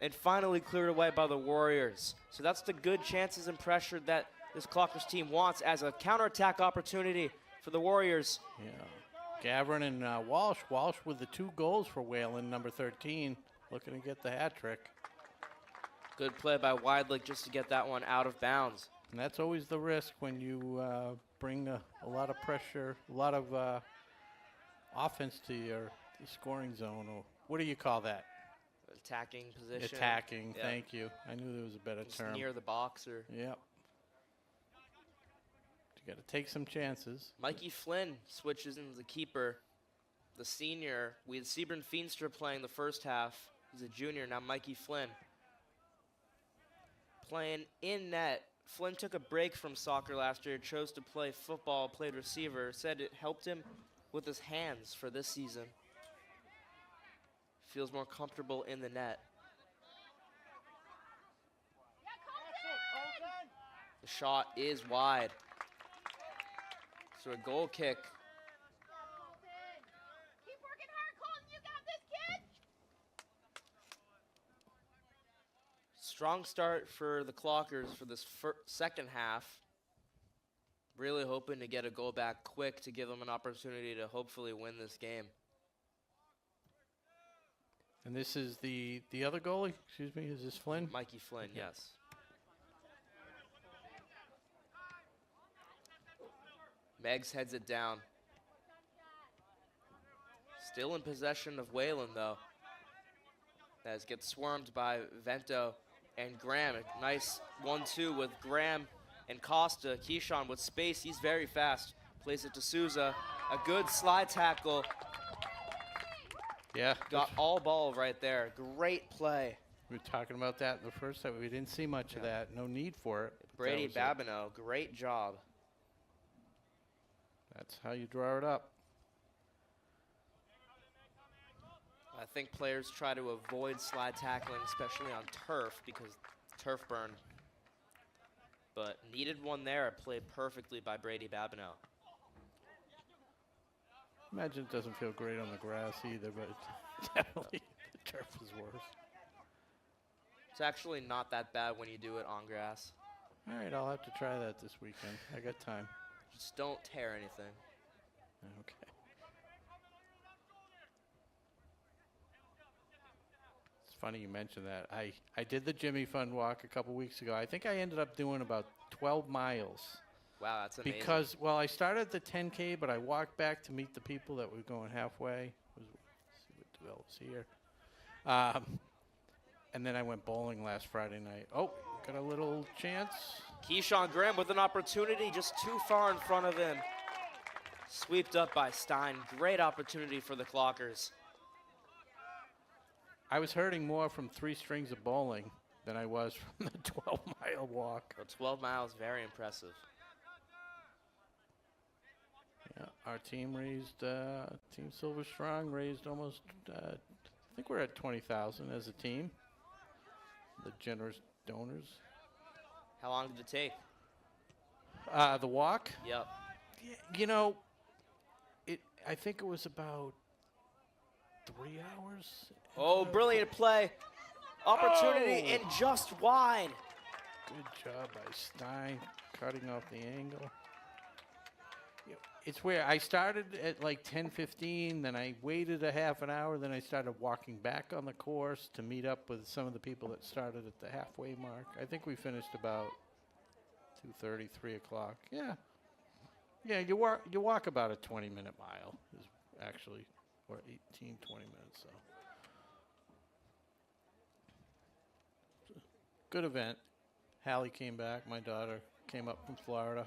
And finally cleared away by the Warriors. So that's the good chances and pressure that this Clockers team wants as a counterattack opportunity for the Warriors. Yeah. Gavin and Walsh. Walsh with the 2 goals for Wayland, number 13, looking to get the hat trick. Good play by Weidlich just to get that one out of bounds. And that's always the risk when you bring a lot of pressure, a lot of offense to your scoring zone. Or what do you call that? Attacking position. Attacking, yep. Thank you. I knew there was a better just term. Near the box. Or yep. You got to take some chances. Mikey Flynn switches into the keeper. The senior. We had Sebron Feenstra playing the first half. He's a junior. Now Mikey Flynn playing in net. Flynn took a break from soccer last year, chose to play football, played receiver, said it helped him with his hands for this season. Feels more comfortable in the net. The shot is wide. So a goal kick. Keep working hard, Colton. You got this, kid. Strong start for the Clockers for this second half. Really hoping to get a goal back quick to give them an opportunity to hopefully win this game. And this is the other goalie, excuse me, is this Flynn? Mikey Flynn, okay. Yes. Meggs heads it down. Still in possession of Wayland, though. As gets swarmed by Vento and Graham. A nice 1-2 with Graham and Costa. Keyshawn with space. He's very fast. Plays it to Souza. A good slide tackle. Yeah. Got all ball right there. Great play. We were talking about that in the first time. We didn't see much of that. No need for it. Brady Babineau, great job. That's how you draw it up. I think players try to avoid slide tackling, especially on turf, because turf burn. But needed one there, played perfectly by Brady Babineau. Imagine it doesn't feel great on the grass either, but definitely the turf is worse. It's actually not that bad when you do it on grass. All right, I'll have to try that this weekend. I got time. Just don't tear anything. Okay. It's funny you mentioned that. I did the Jimmy Fund walk a couple weeks ago. I think I ended up doing about 12 miles. Wow, that's amazing. Because, well, I started the 10K, but I walked back to meet the people that were going halfway. Let's see what develops here. And then I went bowling last Friday night. Oh, got a little chance. Keyshawn Graham with an opportunity just too far in front of him. Sweeped up by Stein. Great opportunity for the Clockers. I was hurting more from 3 strings of bowling than I was from the 12-mile walk. For 12 miles, very impressive. Yeah, our team raised, Team Silver Strong raised almost, I think we're at 20,000 as a team. The generous donors. How long did it take? The walk? Yep. You know, I think it was about 3 hours. Oh, brilliant play. Opportunity and just wide. Good job by Stein, cutting off the angle. It's where I started at like 10:15, then I waited a half an hour, then I started walking back on the course to meet up with some of the people that started at the halfway mark. I think we finished about 2:30, 3 o'clock. Yeah. Yeah, you walk about a 20-minute mile is actually, or 18, 20 minutes, so. Good event. Hallie came back, my daughter came up from Florida.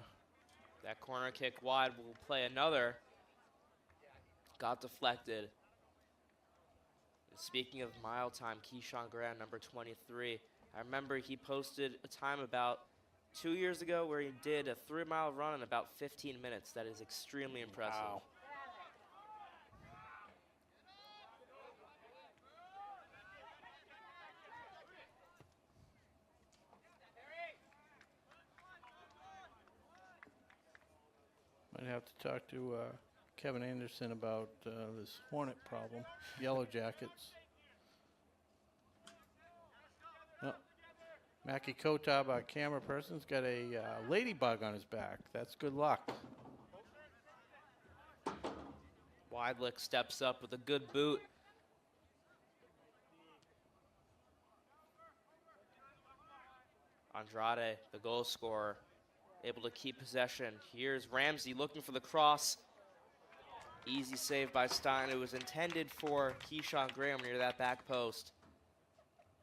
That corner kick wide will play another. Got deflected. Speaking of mile time, Keyshawn Graham, number 23. I remember he posted a time about 2 years ago where he did a 3-mile run in about 15 minutes. That is extremely impressive. Wow. Might have to talk to Kevin Anderson about this Hornet problem, Yellow Jackets. Oh, Mackie Kotab, our camera person's got a ladybug on his back. That's good luck. Weidlich steps up with a good boot. Andrade, the goal scorer, able to keep possession. Here's Ramsey looking for the cross. Easy save by Stein. It was intended for Keyshawn Graham near that back post.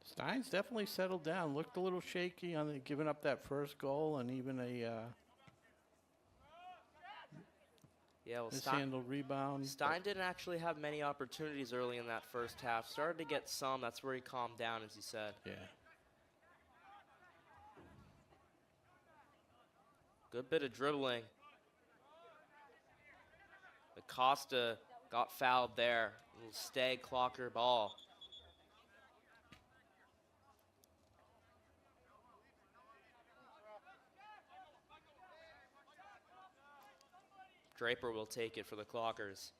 Stein's definitely settled down. Looked a little shaky on the, giving up that first goal and even a mishandled rebound. Stein didn't actually have many opportunities early in that first half. Started to get some. That's where he calmed down, as he said. Yeah. Good bit of dribbling. Acosta got fouled there. Little stay Clocker ball. Draper will take it for the Clockers.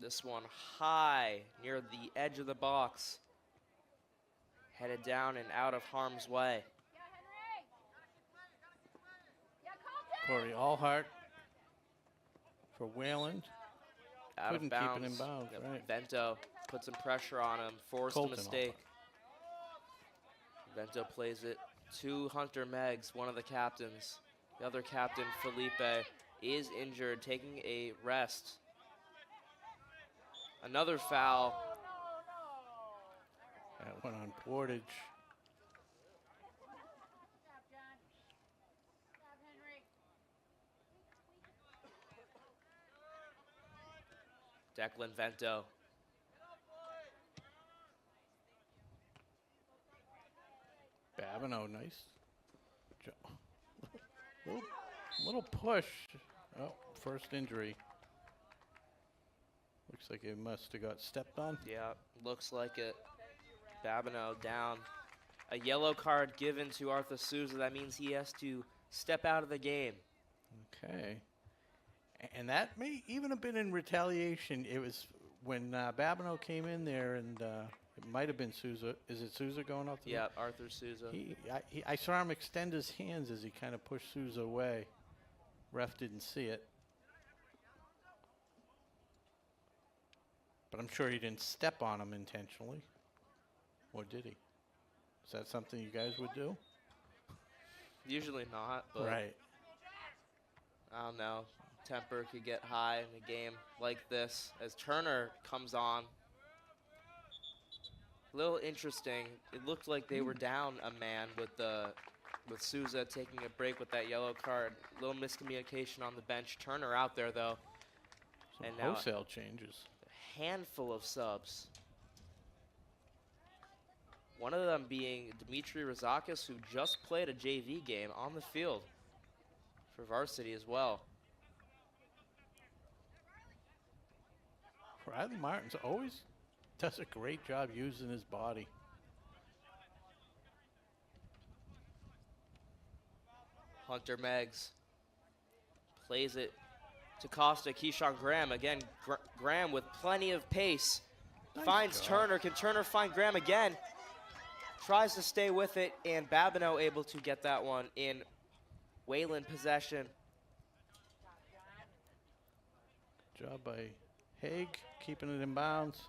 This one high near the edge of the box. Headed down and out of harm's way. Corey Allhart for Wayland. Out Couldn't of keep bounds. it in bounds, Yep. right. Vento put some pressure on him, forced Colton a mistake. Vento plays it to Hunter Meggs, one of the captains. The other captain, Felipe, is injured, taking a rest. Another foul. That went on Portage. Declan Vento. Babineau, nice. Little push. Oh, first injury. Looks like it must have got stepped on. Yeah, looks like it. Babineau down. A yellow card given to Arthur Souza. That means he has to step out of the game. Okay. And that may even have been in retaliation. It was when Babineau came in there, and it might have been Souza. Is it Souza going off the Yeah, Arthur Souza. I saw him extend his hands as he kind of pushed Souza away. Ref didn't see it. But I'm sure he didn't step on him intentionally. Or did he? Is that something you guys would do? Usually not, but Right. I don't know. Temper could get high in a game like this as Turner comes on. A little interesting. It looked like they were down a man with Souza taking a break with that yellow card. A little miscommunication on the bench. Turner out there though. Some And now wholesale changes. a handful of subs. One of them being Dmitry Razakis, who just played a JV game on the field for Varsity as well. Riley Martins always does a great job using his body. Hunter Meggs plays it to Costa. Keyshawn Graham again. Graham with plenty of pace. Nice Finds job. Turner. Can Turner find Graham again? Tries to stay with it, and Babineau able to get that one in Wayland possession. Job by Haig, keeping it in bounds.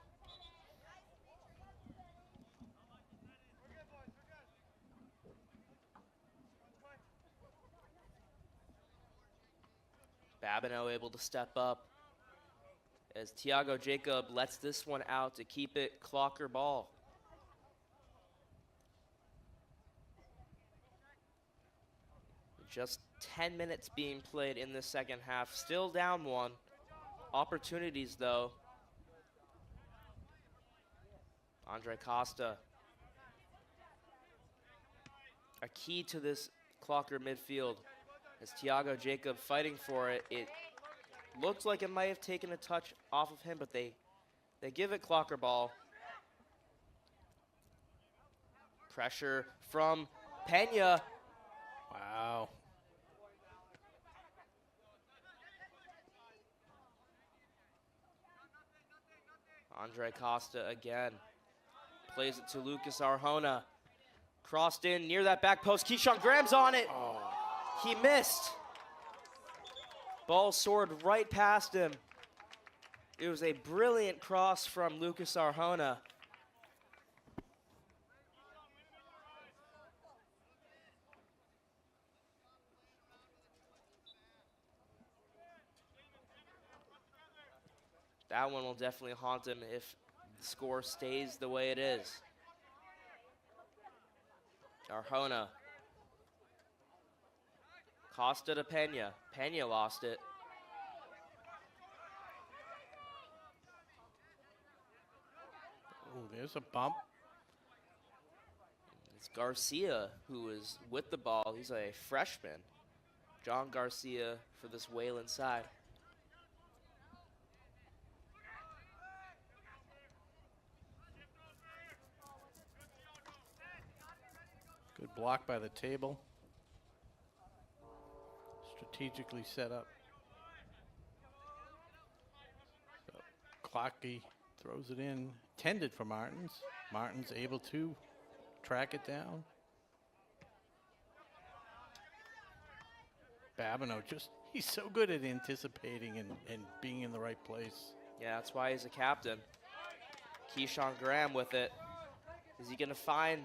Babineau able to step up as Tiago Jacob lets this one out to keep it clocker ball. Just 10 minutes being played in the second half. Still down one. Opportunities though. Andre Costa. A key to this clocker midfield. As Tiago Jacob fighting for it. It looks like it might have taken a touch off of him, but they give it clocker ball. Pressure from Pena. Wow. Andre Costa again. Plays it to Lucas Arjona. Crossed in near that back post. Keyshawn Graham's on it. Oh. He missed. Ball soared right past him. It was a brilliant cross from Lucas Arjona. That one will definitely haunt him if the score stays the way it is. Arjona. Costa to Pena. Pena lost it. Oh, there's a bump. It's Garcia who is with the ball. He's a freshman. John Garcia for this Wayland side. Good block by the table. Strategically set up. So Clocky throws it in. Tended for Martins. Martins able to track it down. Babineau he's so good at anticipating and being in the right place. Yeah, that's why he's a captain. Keyshawn Graham with it. Is he going to find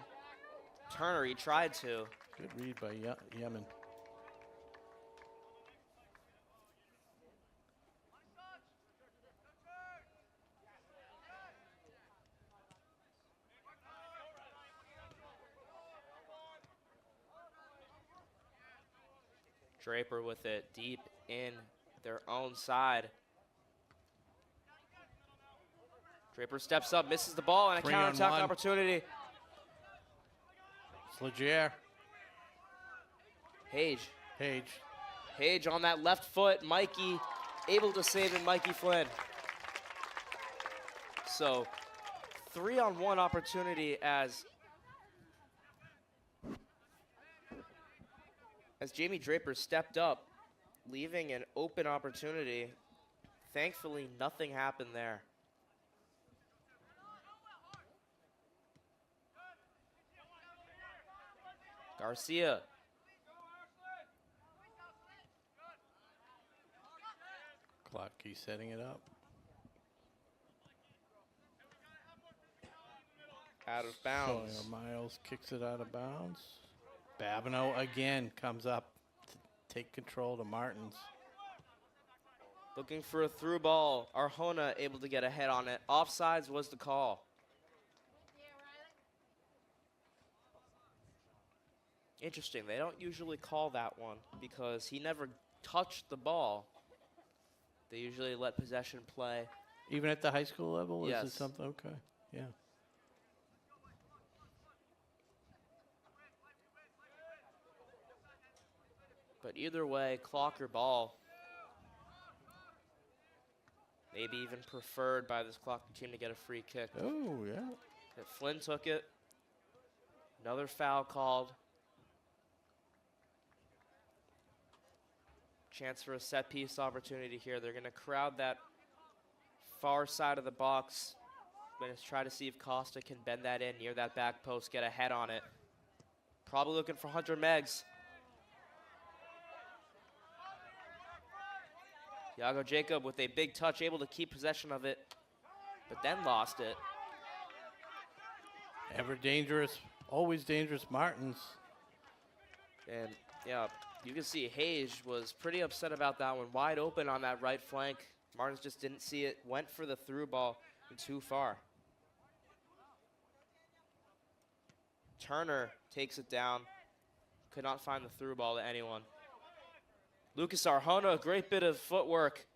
Turner? He tried to. Good read by Yemen. Draper with it deep in their own side. Draper steps up, misses the ball, and a 3 on counterattack 1. opportunity. It's Leger. Hage. Page. Page on that left foot. Mikey able to save it, Mikey Flynn. So 3-on-1 opportunity as Jamie Draper stepped up, leaving an open opportunity. Thankfully, nothing happened there. Garcia. Clocky setting it up. Out of bounds. Sawyer Miles kicks it out of bounds. Babineau again comes up to take control to Martins. Looking for a through ball. Arjona able to get ahead on it. Offsides was the call. Interesting. They don't usually call that one because he never touched the ball. They usually let possession play. Even at the high school level? Yes. Is it something? Okay. Yeah. But either way, clock or ball. Maybe even preferred by this clock team to get a free kick. Oh, yeah. But Flynn took it. Another foul called. Chance for a set piece opportunity here. They're going to crowd that far side of the box. Going to try to see if Costa can bend that in near that back post, get a head on it. Probably looking for Hunter Meggs. Iago Jacob with a big touch, able to keep possession of it, but then lost it. Ever dangerous, always dangerous Martins. And yeah, you can see Hayes was pretty upset about that one. Wide open on that right flank. Martins just didn't see it, went for the through ball and too far. Turner takes it down. Could not find the through ball to anyone. Lucas Arjona, a great bit of footwork.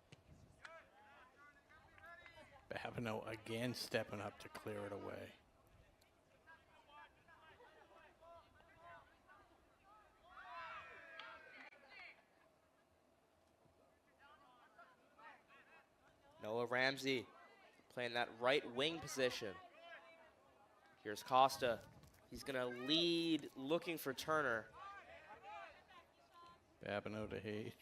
Babineau again stepping up to clear it away. Noah Ramsey playing that right wing position. Here's Costa. He's going to lead, looking for Turner. Babineau to Hage.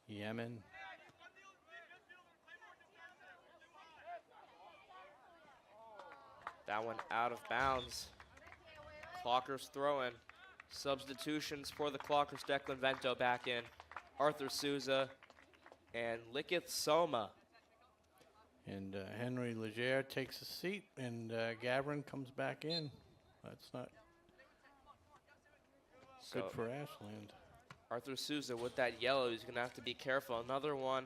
Yemen. That one out of bounds. Clockers throwing. Substitutions for the Clockers. Declan Vento back in. Arthur Souza and Likith Soma. And Henry Leger takes a seat, and Gavin comes back in. That's not good for Ashland. Arthur Souza with that yellow, he's going to have to be careful. Another one,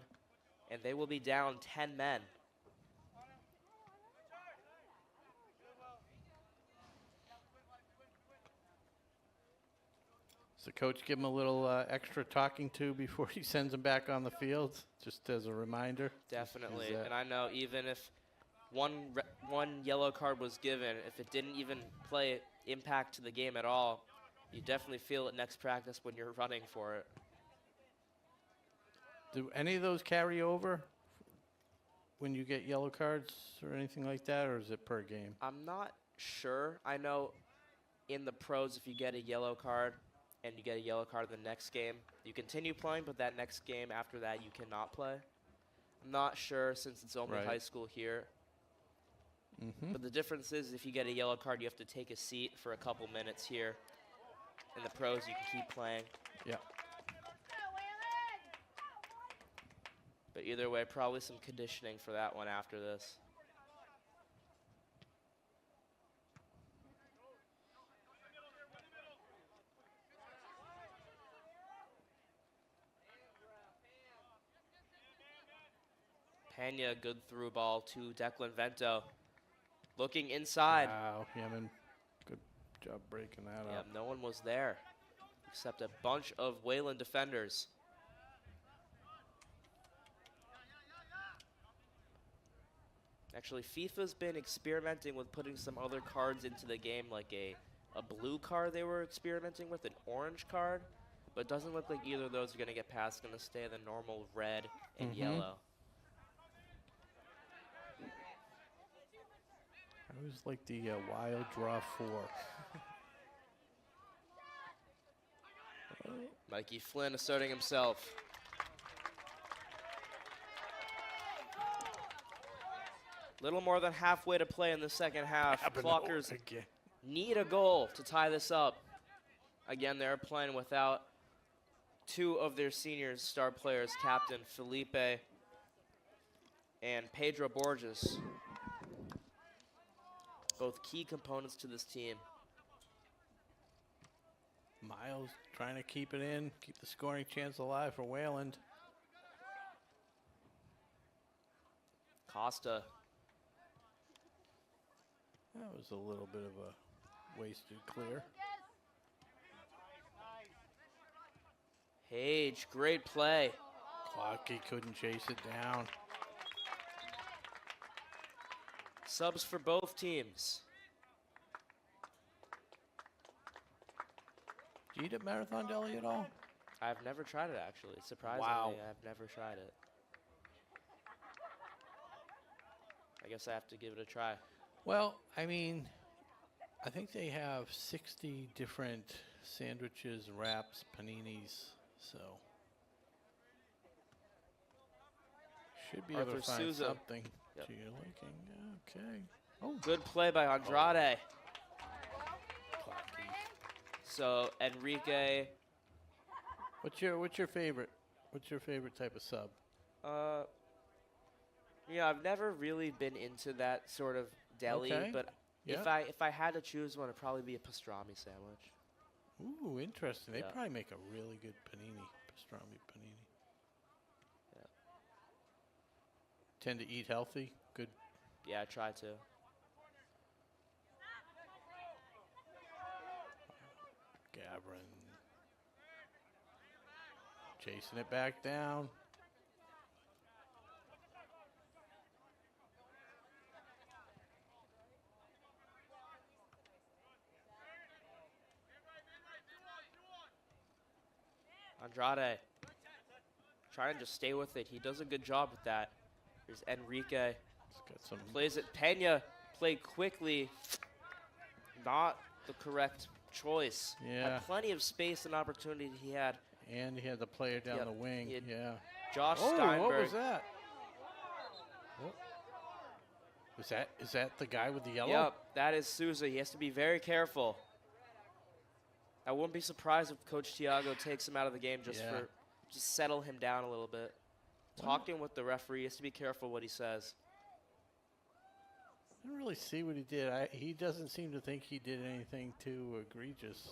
and they will be down 10 men. So coach give him a little extra talking to before he sends him back on the field, just as a reminder. Definitely, and I know even if one yellow card was given, if it didn't even play impact to the game at all, you definitely feel it next practice when you're running for it. Do any of those carry over when you get yellow cards or anything like that, or is it per game? I'm not sure. I know in the pros, if you get a yellow card and you get a yellow card in the next game, you continue playing, but that next game after that, you cannot play. I'm not sure since it's only high school here. But the difference is if you get a yellow card, you have to take a seat for a couple minutes here. In the pros, you can keep playing. Yeah. But either way, probably some conditioning for that one after this. Pena, good through ball to Declan Vento. Looking inside. Wow, Yemen, good job breaking that up. No one was there except a bunch of Wayland defenders. Actually, FIFA's been experimenting with putting some other cards into the game, like a a blue card they were experimenting with, an orange card, but it doesn't look like either of those are going to get past. Going to stay the normal red and yellow. I was like the wild draw 4. Mikey Flynn asserting himself. Little more than halfway to play in the second half. Clockers need a goal to tie this up. Again, they're playing without 2 of their seniors, star players, Captain Felipe and Pedro Borges. Both key components to this team. Miles trying to keep it in, keep the scoring chance alive for Wayland. Costa. That was a little bit of a wasted clear. Page, great play. Clocky couldn't chase it down. Subs for both teams. Did you eat at Marathon Deli at all? I've never tried it, actually. Surprisingly, Wow. I've never tried it. I guess I have to give it a try. Well, I mean, I think they have 60 different sandwiches, wraps, paninis, so should be able Arthur to find Souza. something Yep. to your liking. Okay. Oh, Good play by Andrade. Clocky. So Enrique, What's your favorite? What's your favorite type of sub? I've never really been into that sort of deli, Okay. but Yeah. if I had to choose one, it'd probably be a pastrami sandwich. Ooh, interesting. They Yeah. probably make a really good panini, pastrami panini. Yeah. Tend to eat healthy. Good. Yeah, I try to. Gavrin. Chasing it back down. Andrade trying to just stay with it. He does a good job with that. There's Enrique. It's got some. Plays it. Pena played quickly. Not the correct choice. Yeah. Had plenty of space and opportunity he had. And he had the player down Yep, the wing. he had Yeah. Josh Oh, Steinberg. what was that? Oh. Is that the guy with the yellow? Yep, that is Souza. He has to be very careful. I wouldn't be surprised if Coach Tiago takes him out of the game just settle him down a little bit. Talking with the referee, he has to be careful what he says. I didn't really see what he did. He doesn't seem to think he did anything too egregious.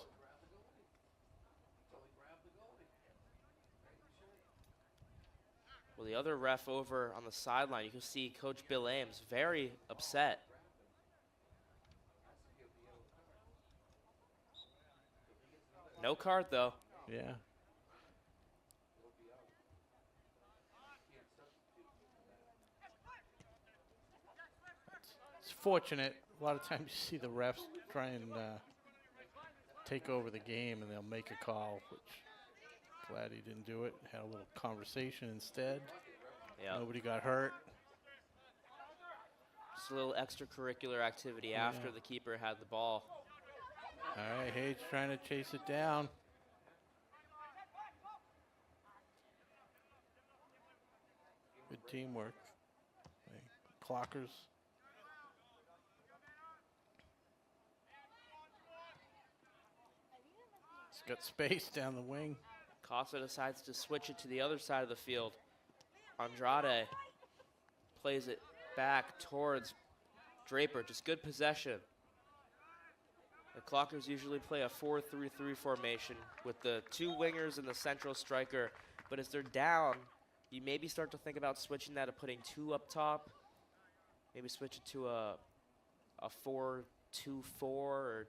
Well, the other ref over on the sideline, you can see Coach Bill Ames very upset. No card, though. Yeah. It's fortunate. A lot of times you see the refs try and take over the game, and they'll make a call, which glad he didn't do it. Had a little conversation instead. Yeah. Nobody got hurt. Just a little extracurricular activity after the keeper had the ball. All right, Hayes trying to chase it down. Good teamwork. Clockers. He's got space down the wing. Costa decides to switch it to the other side of the field. Andrade plays it back towards Draper. Just good possession. The Clockers usually play a 4-3-3 formation with the 2 wingers and the central striker. But as they're down, you maybe start to think about switching that to putting 2 up top. Maybe switch it to a 4-2-4 or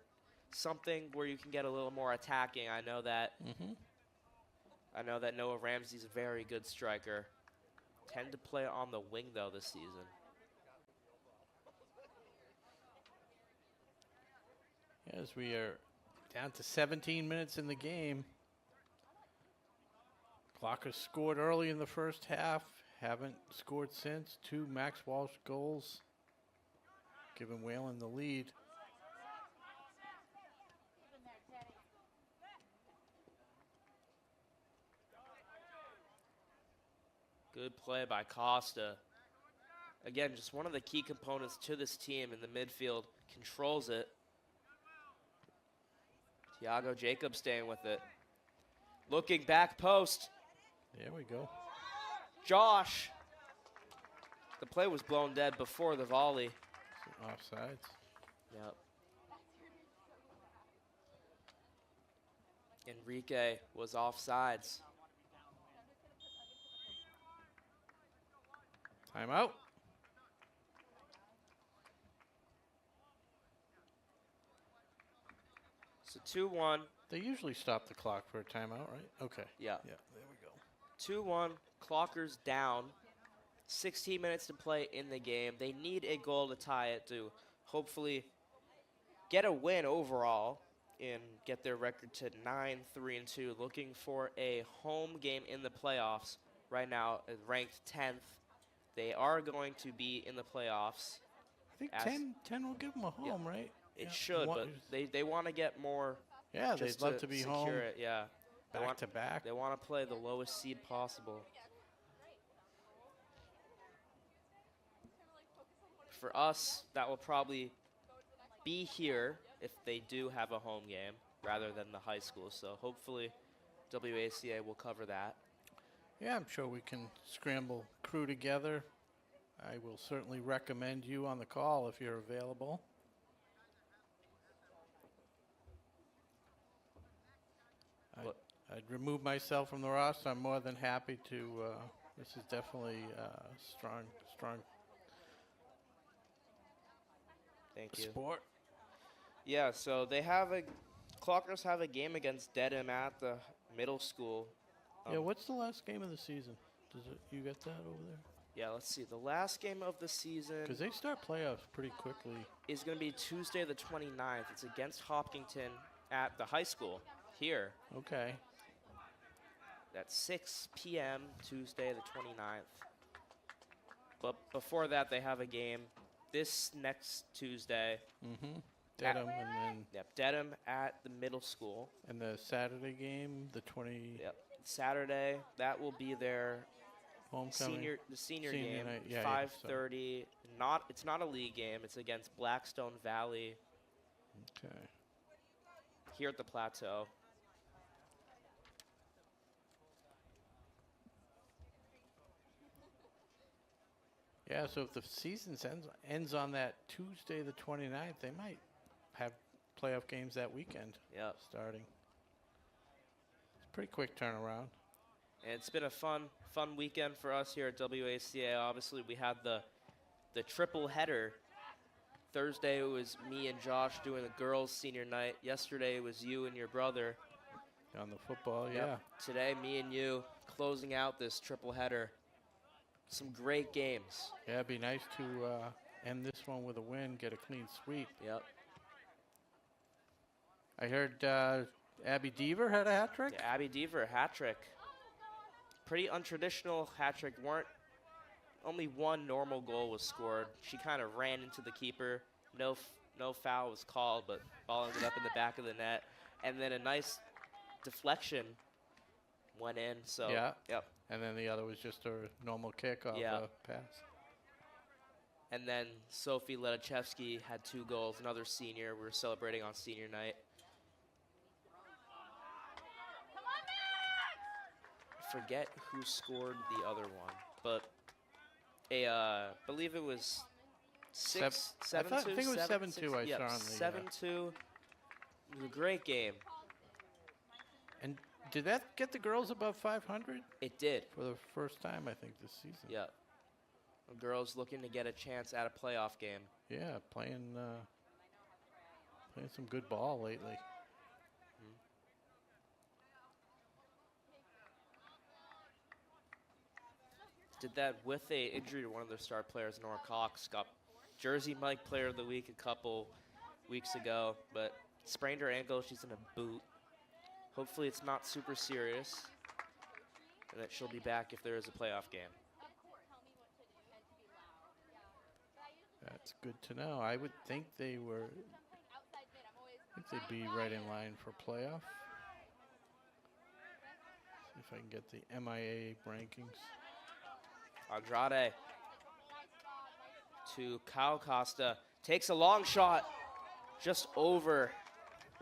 something where you can get a little more attacking. I know that Noah Ramsey's a very good striker. Tend to play on the wing though this season. Yeah, as we are down to 17 minutes in the game. Clockers scored early in the first half, haven't scored since. 2 Max Walsh goals, giving Wayland the lead. Good play by Costa. Again, just one of the key components to this team in the midfield. Controls it. Thiago Jacobs staying with it. Looking back post. There we go. Josh. The play was blown dead before the volley. Offsides. Yep. Enrique was offsides. Timeout. So 2-1. They usually stop the clock for a timeout, right? Okay. Yeah. Yeah, there we go. 2-1. Clockers down. 16 minutes to play in the game. They need a goal to tie it to hopefully get a win overall and get their record to 9-3-2. Looking for a home game in the playoffs. Right now, ranked 10th. They are going to be in the playoffs. I think 10 will give them a home, right? It should, but they want to get more. Yeah, just they'd love to be secure home. It, yeah. Back to back. They want to play the lowest seed possible. For us, that will probably be here if they do have a home game rather than the high school. So hopefully WACA will cover that. Yeah, I'm sure we can scramble crew together. I will certainly recommend you on the call if you're available. I'd remove myself from the roster. I'm more than happy to. This is definitely strong Thank you. sport. Yeah, so they have Clockers have a game against Dedham at the middle school. Yeah, what's the last game of the season? You got that over there? Yeah, let's see. The last game of the season Because they start playoffs pretty quickly. is going to be Tuesday the 29th. It's against Hopkinton at the high school here Okay. at 6 p.m. Tuesday the 29th. But before that, they have a game this next Tuesday. Mm-hmm. Dedham and then Yep, Dedham at the middle school. and the Saturday game, the 20 Yep, Saturday. That will be their homecoming. senior Senior game. night, yeah, 5:30. It's not a league game. It's against Blackstone Valley Okay. here at the Plateau. Yeah, so if the season ends on that Tuesday the 29th, they might have playoff games that weekend Yep. starting. It's a pretty quick turnaround. And it's been a fun weekend for us here at WACA. Obviously, we had the triple header. Thursday it was me and Josh doing the girls' senior night. Yesterday it was you and your brother. On the football, Yep. yeah. Today, me and you closing out this triple header. Some great games. Yeah, it'd be nice to end this one with a win, get a clean sweep. Yep. I heard Abby Deaver had a hat trick. Yeah, Abby Deaver, hat trick. Pretty untraditional hat trick. Only one normal goal was scored. She kind of ran into the keeper. No foul was called, but ball ended up in the back of the net. And then a nice deflection went in. So Yeah. Yep. And then the other was just a normal kick off Yeah. a pass. And then Sophie Ledachevsky had 2 goals. Another senior. We were celebrating on senior night. I forget who scored the other one, but I believe it was 7-2. I think it was 7-2 I Yep, saw on the, 7-2. It was a great game. And did that get the girls above 500 It did. for the first time, I think, this season? Yep. The girls looking to get a chance at a playoff game. Yeah, playing some good ball lately. Did that with a injury to one of their star players, Nora Cox. Got Jersey Mike Player of the Week a couple weeks ago, but sprained her ankle. She's in a boot. Hopefully it's not super serious, and that she'll be back if there is a playoff game. That's good to know. I would think they were. I think they'd be right in line for playoff. See if I can get the MIA rankings. Andrade to Kyle Costa. Takes a long shot, just over.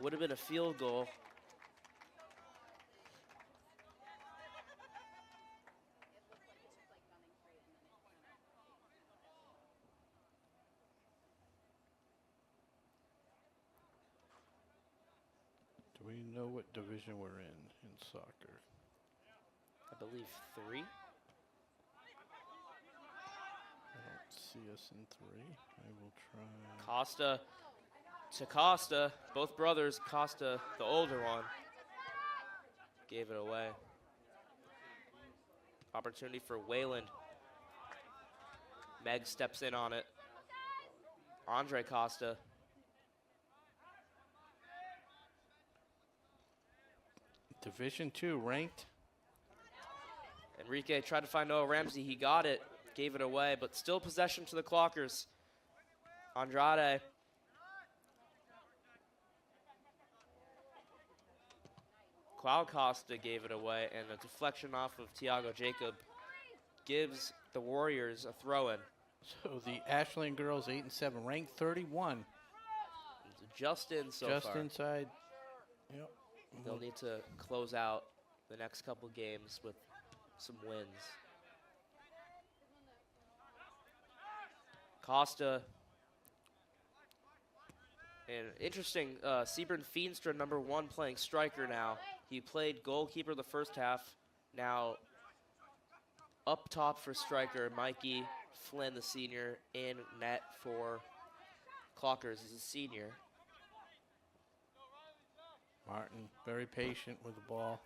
Would have been a field goal. Do we know what division we're in soccer? I believe 3. I don't see us in 3. I will try. Costa to Costa. Both brothers. Costa, the older one, gave it away. Opportunity for Wayland. Meg steps in on it. Andre Costa. Division 2 ranked. Enrique tried to find Noah Ramsey. He got it, gave it away, but still possession to the Clockers. Andrade. Cloud Costa gave it away, and a deflection off of Tiago Jacob gives the Warriors a throw-in. So the Ashland girls 8 and 7, ranked 31. Just in so Just far. inside. Yep. They'll need to close out the next couple games with some wins. Costa. And interesting, Seaburn Feenstra, #1, playing striker now. He played goalkeeper the first half. Now up top for striker, Mikey Flynn, the senior, in net for Clockers as a senior. Martin, very patient with the ball.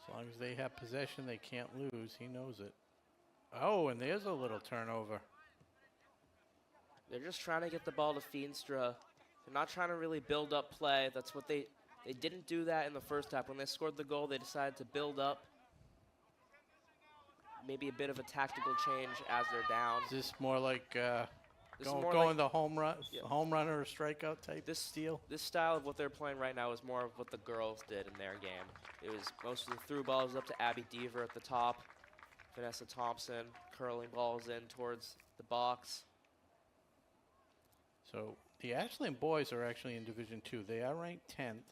As long as they have possession, they can't lose. He knows it. Oh, and there's a little turnover. They're just trying to get the ball to Feenstra. They're not trying to really build up play. That's what they didn't do that in the first half. When they scored the goal, they decided to build up. Maybe a bit of a tactical change as they're down. Is this more like This is more going like the home run, Yeah. home run or a strikeout type deal? This style of what they're playing right now is more of what the girls did in their game. It was most of the through balls up to Abby Deaver at the top. Vanessa Thompson curling balls in towards the box. So the Ashland boys are actually in Division 2. They are ranked 10th.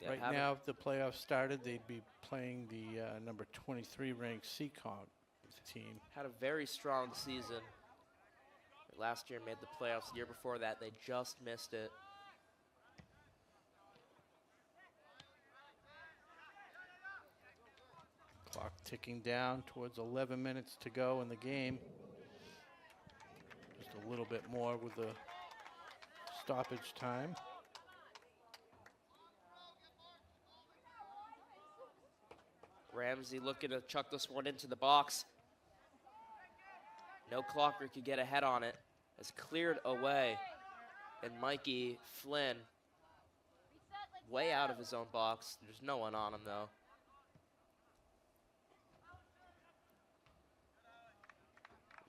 Yeah, Right now, if the playoffs started, they'd be playing the number 23 ranked Seacon team. had a very strong season. Last year made the playoffs. The year before that, they just missed it. Clock ticking down towards 11 minutes to go in the game. Just a little bit more with the stoppage time. Ramsey looking to chuck this one into the box. No Clocker could get ahead on it. It's cleared away. And Mikey Flynn, way out of his own box. There's no one on him, though.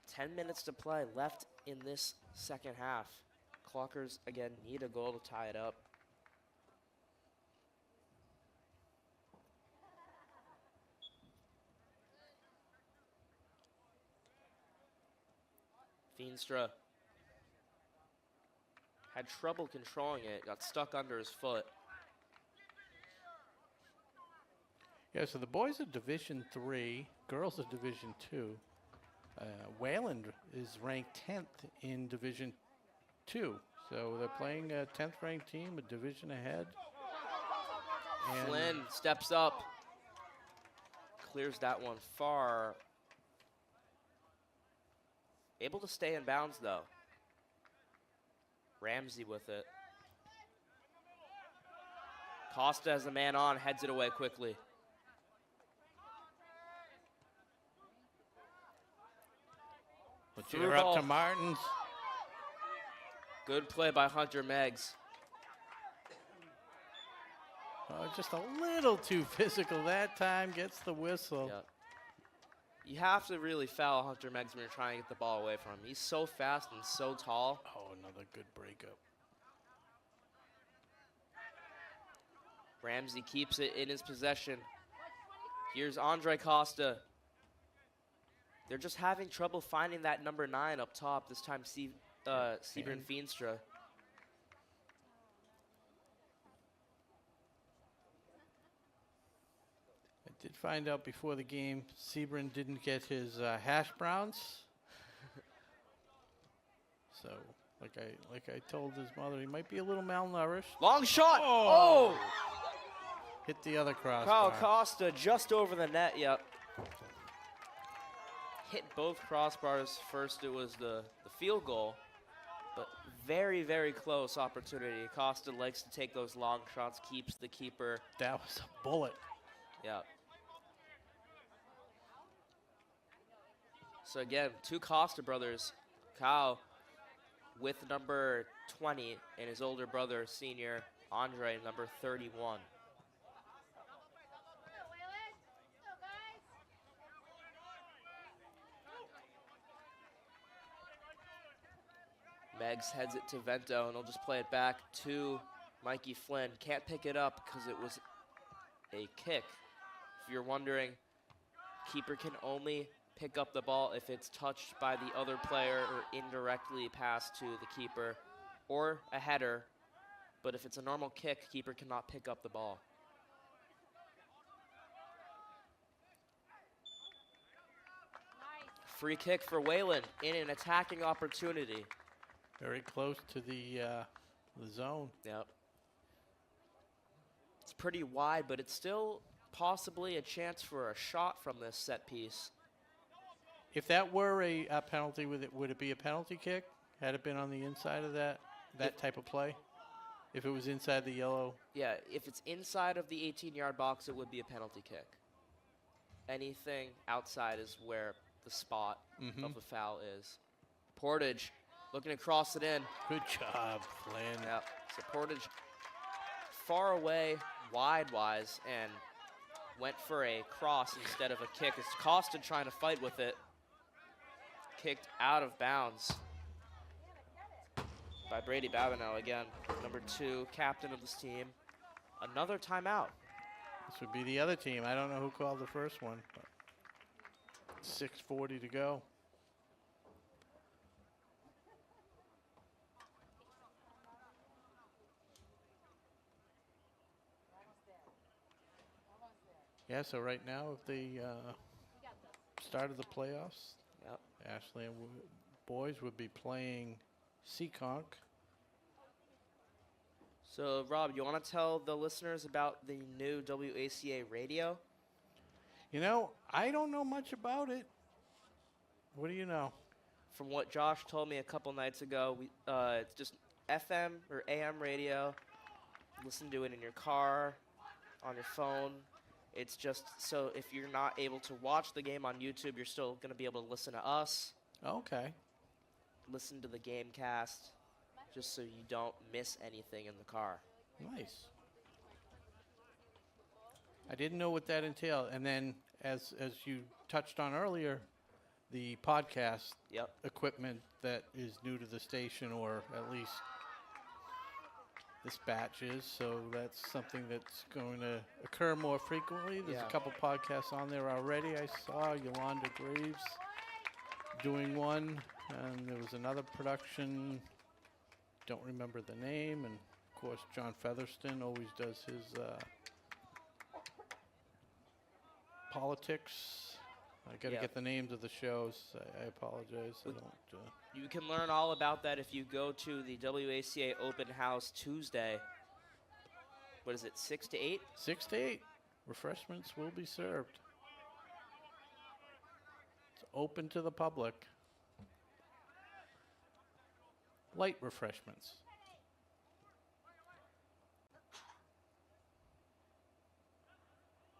Ten minutes to play left in this second half. Clockers, again, need a goal to tie it up. Feenstra had trouble controlling it, got stuck under his foot. Yeah, so the boys are Division 3, girls are Division 2. Wayland is ranked 10th in Division 2. So they're playing a 10th ranked team, a division ahead. And Flynn steps up, clears that one far. Able to stay in bounds, though. Ramsey with it. Costa has a man on, heads it away quickly. Through They're up ball. to Martins. Good play by Hunter Meggs. Oh, just a little too physical that time. Gets the whistle. Yep. You have to really foul Hunter Meggs when you're trying to get the ball away from him. He's so fast and so tall. Oh, another good breakup. Ramsey keeps it in his possession. Here's Andre Costa. They're just having trouble finding that number 9 up top. This time, Sebring Feenstra. I did find out before the game, Sebring didn't get his hash browns. So, like I told his mother, he might be a little malnourished. Long shot. Oh! Hit the other Kyle crossbar. Costa just over the net. Yep. Hit both crossbars. First, it was the field goal, but very, very close opportunity. Costa likes to take those long shots, keeps the keeper. That was a bullet. Yep. So again, 2 Costa brothers. Kyle with number 20 and his older brother, senior Andre, number 31. Go, Wayland. Go, guys. Meggs heads it to Vento, and he'll just play it back to Mikey Flynn. Can't pick it up because it was a kick. If you're wondering, keeper can only pick up the ball if it's touched by the other player or indirectly passed to the keeper or a header. But if it's a normal kick, keeper cannot pick up the ball. Free kick for Wayland in an attacking opportunity. Very close to the zone. Yep. It's pretty wide, but it's still possibly a chance for a shot from this set piece. If that were a penalty, would it be a penalty kick? Had it been on the inside of that type of play? If it was inside the yellow? Yeah, if it's inside of the 18-yard box, it would be a penalty kick. Anything outside is where the spot of the foul is. Portage looking to cross it in. Good job, Flynn. Yep. So Portage far away, wide-wise, and went for a cross instead of a kick. It's Costa trying to fight with it. Kicked out of bounds by Brady Babineau again, number 2, captain of this team. Another timeout. This would be the other team. I don't know who called the first one. But 6:40 to go. Yeah, so right now, if the start of the playoffs, Yep. Ashland boys would be playing Seekonk. So, Rob, you want to tell the listeners about the new WACA radio? You know, I don't know much about it. What do you know? From what Josh told me a couple nights ago, it's just FM or AM radio. Listen to it in your car, on your phone. It's just so if you're not able to watch the game on YouTube, you're still going to be able to listen to us, Okay. listen to the game cast, just so you don't miss anything in the car. Nice. I didn't know what that entailed. And then, as you touched on earlier, the podcast Yep. equipment that is new to the station, or at least this batch is. So that's something that's going to occur more frequently. There's Yeah. a couple podcasts on there already. I saw Yolanda Graves doing one, and there was another production. Don't remember the name, and of course John Featherston always does his politics. I got to Yeah. get the names of the shows. I apologize. I don't. You can learn all about that if you go to the WACA Open House Tuesday. What is it, 6 to 8? 6 to 8. Refreshments will be served. It's open to the public. Light refreshments.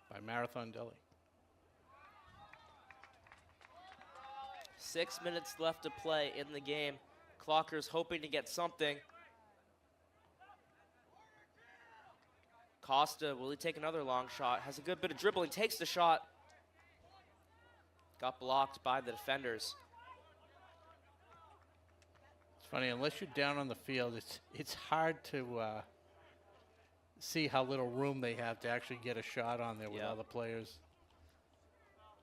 By Marathon Deli. 6 minutes left to play in the game. Clockers hoping to get something. Costa, will he take another long shot? Has a good bit of dribbling, takes the shot. Got blocked by the defenders. It's funny, unless you're down on the field, it's hard to see how little room they have to actually get a shot on there with all the players.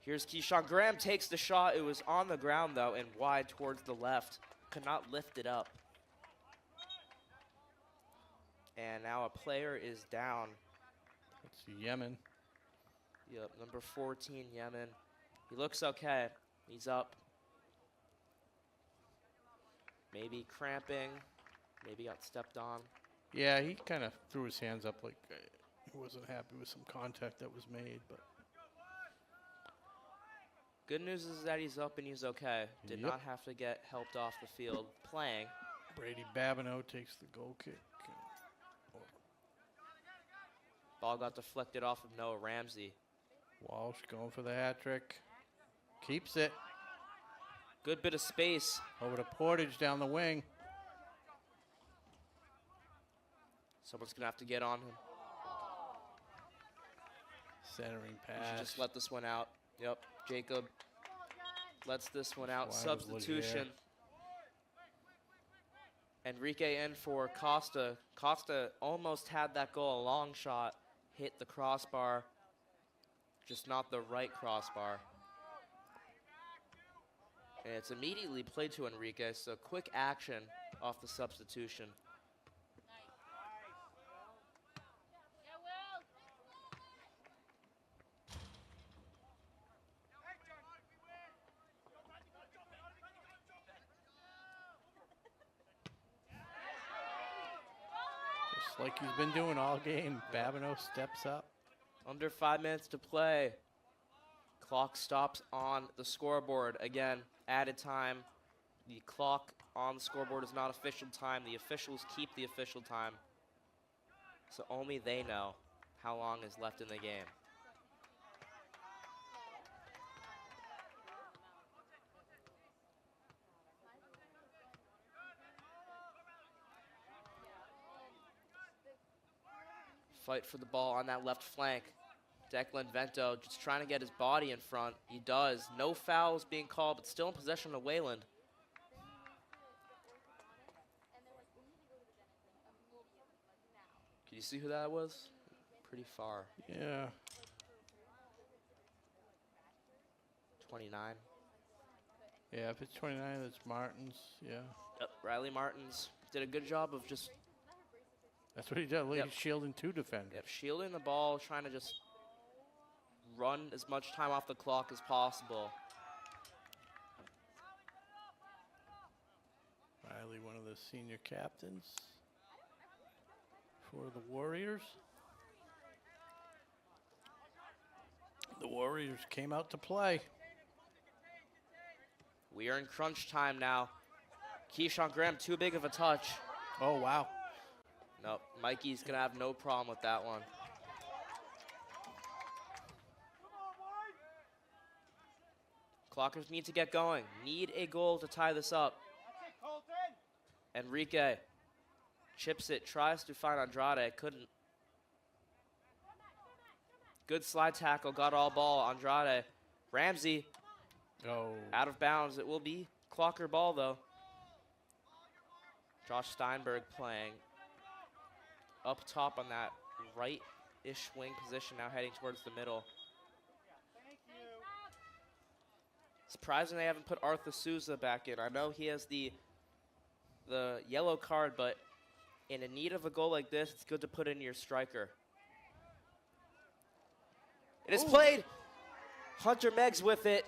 Here's Keyshawn Graham, takes the shot. It was on the ground, though, and wide towards the left. Could not lift it up. And now a player is down. It's Yemen. Yep, number 14, Yemen. He looks okay. He's up. Maybe cramping. Maybe got stepped on. Yeah, he kind of threw his hands up like he wasn't happy with some contact that was made, but good news is that he's up and he's okay. Did not have to get helped off the field playing. Brady Babineau takes the goal kick. Ball got deflected off of Noah Ramsey. Walsh going for the hat trick. Keeps it. Good bit of space. Over to Portage down the wing. Someone's going to have to get on him. Centering Should pass. just let this one out. Yep, Jacob lets this one out. Wide was Substitution. Enrique in for Costa. Costa almost had that goal. A long shot. Hit the crossbar. Just not the right crossbar. And it's immediately played to Enrique, so quick action off the substitution. Just like he's been doing all game. Babineau steps up. Under 5 minutes to play. Clock stops on the scoreboard. Again, added time. The clock on the scoreboard is not official time. The officials keep the official time. So only they know how long is left in the game. Fight for the ball on that left flank. Declan Vento just trying to get his body in front. He does. No fouls being called, but still in possession of Wayland. Can you see who that was? Pretty far. Yeah. 29. Yeah, if it's 29, that's Martins. Yeah. Yep, Riley Martins did a good job of just That's what he does. Look, he's shielding two defenders. shielding the ball, trying to just run as much time off the clock as possible. Riley, one of the senior captains for the Warriors. The Warriors came out to play. We are in crunch time now. Keyshawn Graham, too big of a touch. Oh, wow. Nope, Mikey's gonna have no problem with that one. Clockers need to get going. Need a goal to tie this up. Enrique chips it, tries to find Andrade, couldn't. Good slide tackle, got all ball, Andrade. Ramsey, out of bounds. It will be Clocker ball though. Josh Steinberg playing up top on that right-ish wing position, now heading towards the middle. Surprising they haven't put Arthur Souza back in. I know he has the yellow card, but in a need of a goal like this, it's good to put in your striker. It is played. Hunter Meggs with it.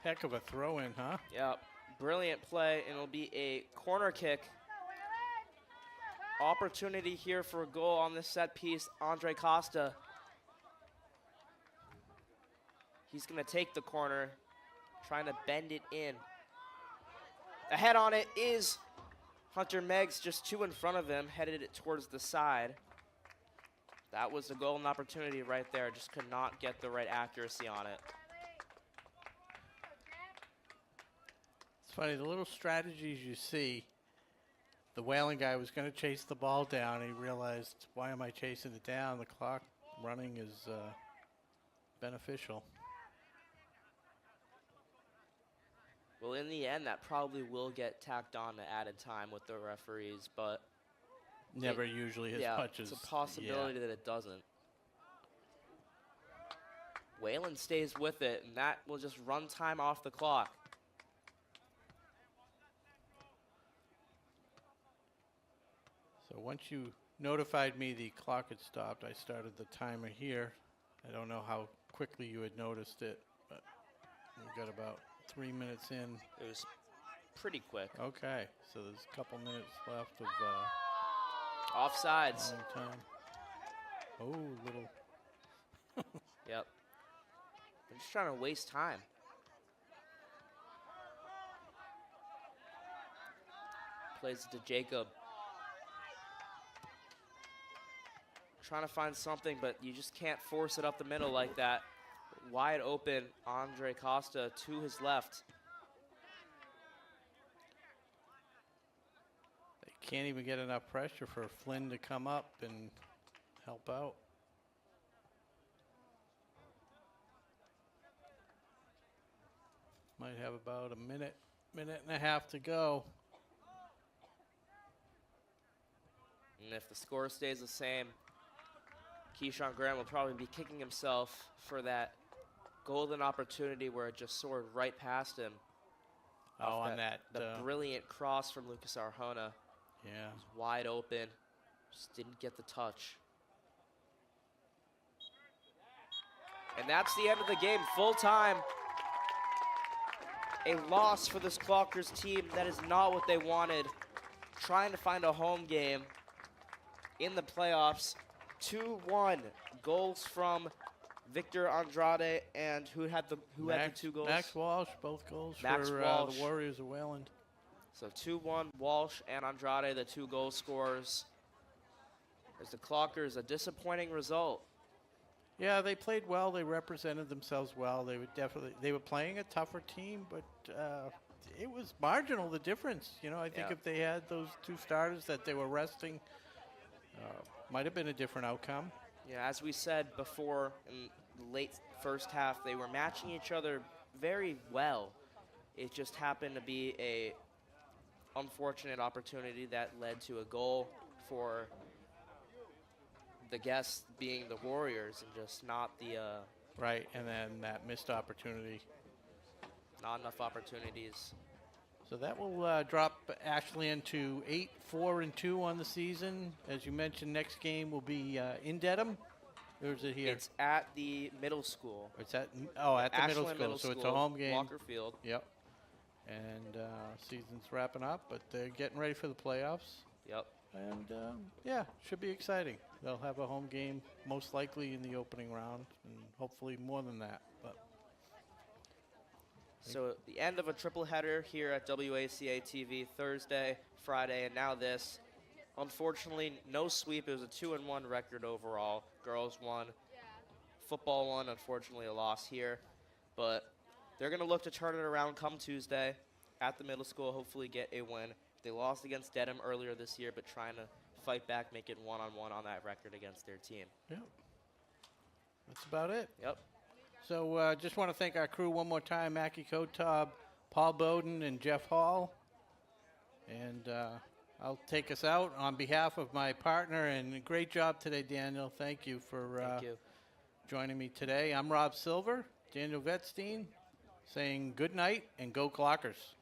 Heck of a throw-in, huh? Yep, brilliant play, and it'll be a corner kick. Opportunity here for a goal on this set piece, Andre Costa. He's gonna take the corner, trying to bend it in. The head on it is Hunter Meggs, just two in front of him, headed it towards the side. That was a golden opportunity right there, just could not get the right accuracy on it. funny. The little strategies you see. The Wayland guy was going to chase the ball down. He realized, why am I chasing it down? The clock running is beneficial. Well, in the end, that probably will get tacked on to added time with the referees, but Never usually as much as. it's a possibility that it doesn't. Wayland stays with it, and that will just run time off the clock. So once you notified me the clock had stopped, I started the timer here. I don't know how quickly you had noticed it, but we got about 3 minutes in. It was pretty quick. Okay, so there's a couple minutes left of Offsides. long time. Oh, little. Yep. They're just trying to waste time. Plays it to Jacob. Trying to find something, but you just can't force it up the middle like that. Wide open, Andre Costa to his left. They can't even get enough pressure for Flynn to come up and help out. Might have about a minute and a half to go. And if the score stays the same, Keyshawn Graham will probably be kicking himself for that golden opportunity where it just soared right past him. Oh, on that. The brilliant cross from Lucas Arjona. Yeah. It was wide open. Just didn't get the touch. And that's the end of the game. Full time. A loss for this Clockers team. That is not what they wanted. Trying to find a home game in the playoffs. 2-1 goals from Victor Andrade, and who had the two goals? Max Walsh, both goals Max for Walsh. the Warriors of Wayland. So 2-1 Walsh and Andrade, the 2 goal scorers. As the Clockers, a disappointing result. Yeah, they played well. They represented themselves well. They were playing a tougher team, but it was marginal, the difference. You know, I think if they had those 2 starters that they were resting, might have been a different outcome. Yeah, as we said before, in the late first half, they were matching each other very well. It just happened to be a unfortunate opportunity that led to a goal for the guests being the Warriors, and just not the Right, and then that missed opportunity. not enough opportunities. So that will drop Ashland to 8-4-2 on the season. As you mentioned, next game will be in Dedham. Or is it here? It's at the middle school. It's at the middle Ashland school, so it's a home game. Walker Field. Yep. And season's wrapping up, but they're getting ready for the playoffs. Yep. And yeah, should be exciting. They'll have a home game most likely in the opening round, and hopefully more than that. But So the end of a triple header here at WACA-TV, Thursday, Friday, and now this. Unfortunately, no sweep. It was a 2-1 record overall. Girls won. Football won. Unfortunately, a loss here. But they're going to look to turn it around come Tuesday at the middle school, hopefully get a win. They lost against Dedham earlier this year, but trying to fight back, make it one-on-one on that record against their team. yeah, that's about it. Yep. So just want to thank our crew one more time, Mackie Kotob, Paul Bowden, and Jeff Hall. And I'll take us out on behalf of my partner, and great job today, Daniel. Thank you for Thank you. joining me today. I'm Rob Silver, Daniel Vetstein, saying good night and go Clockers.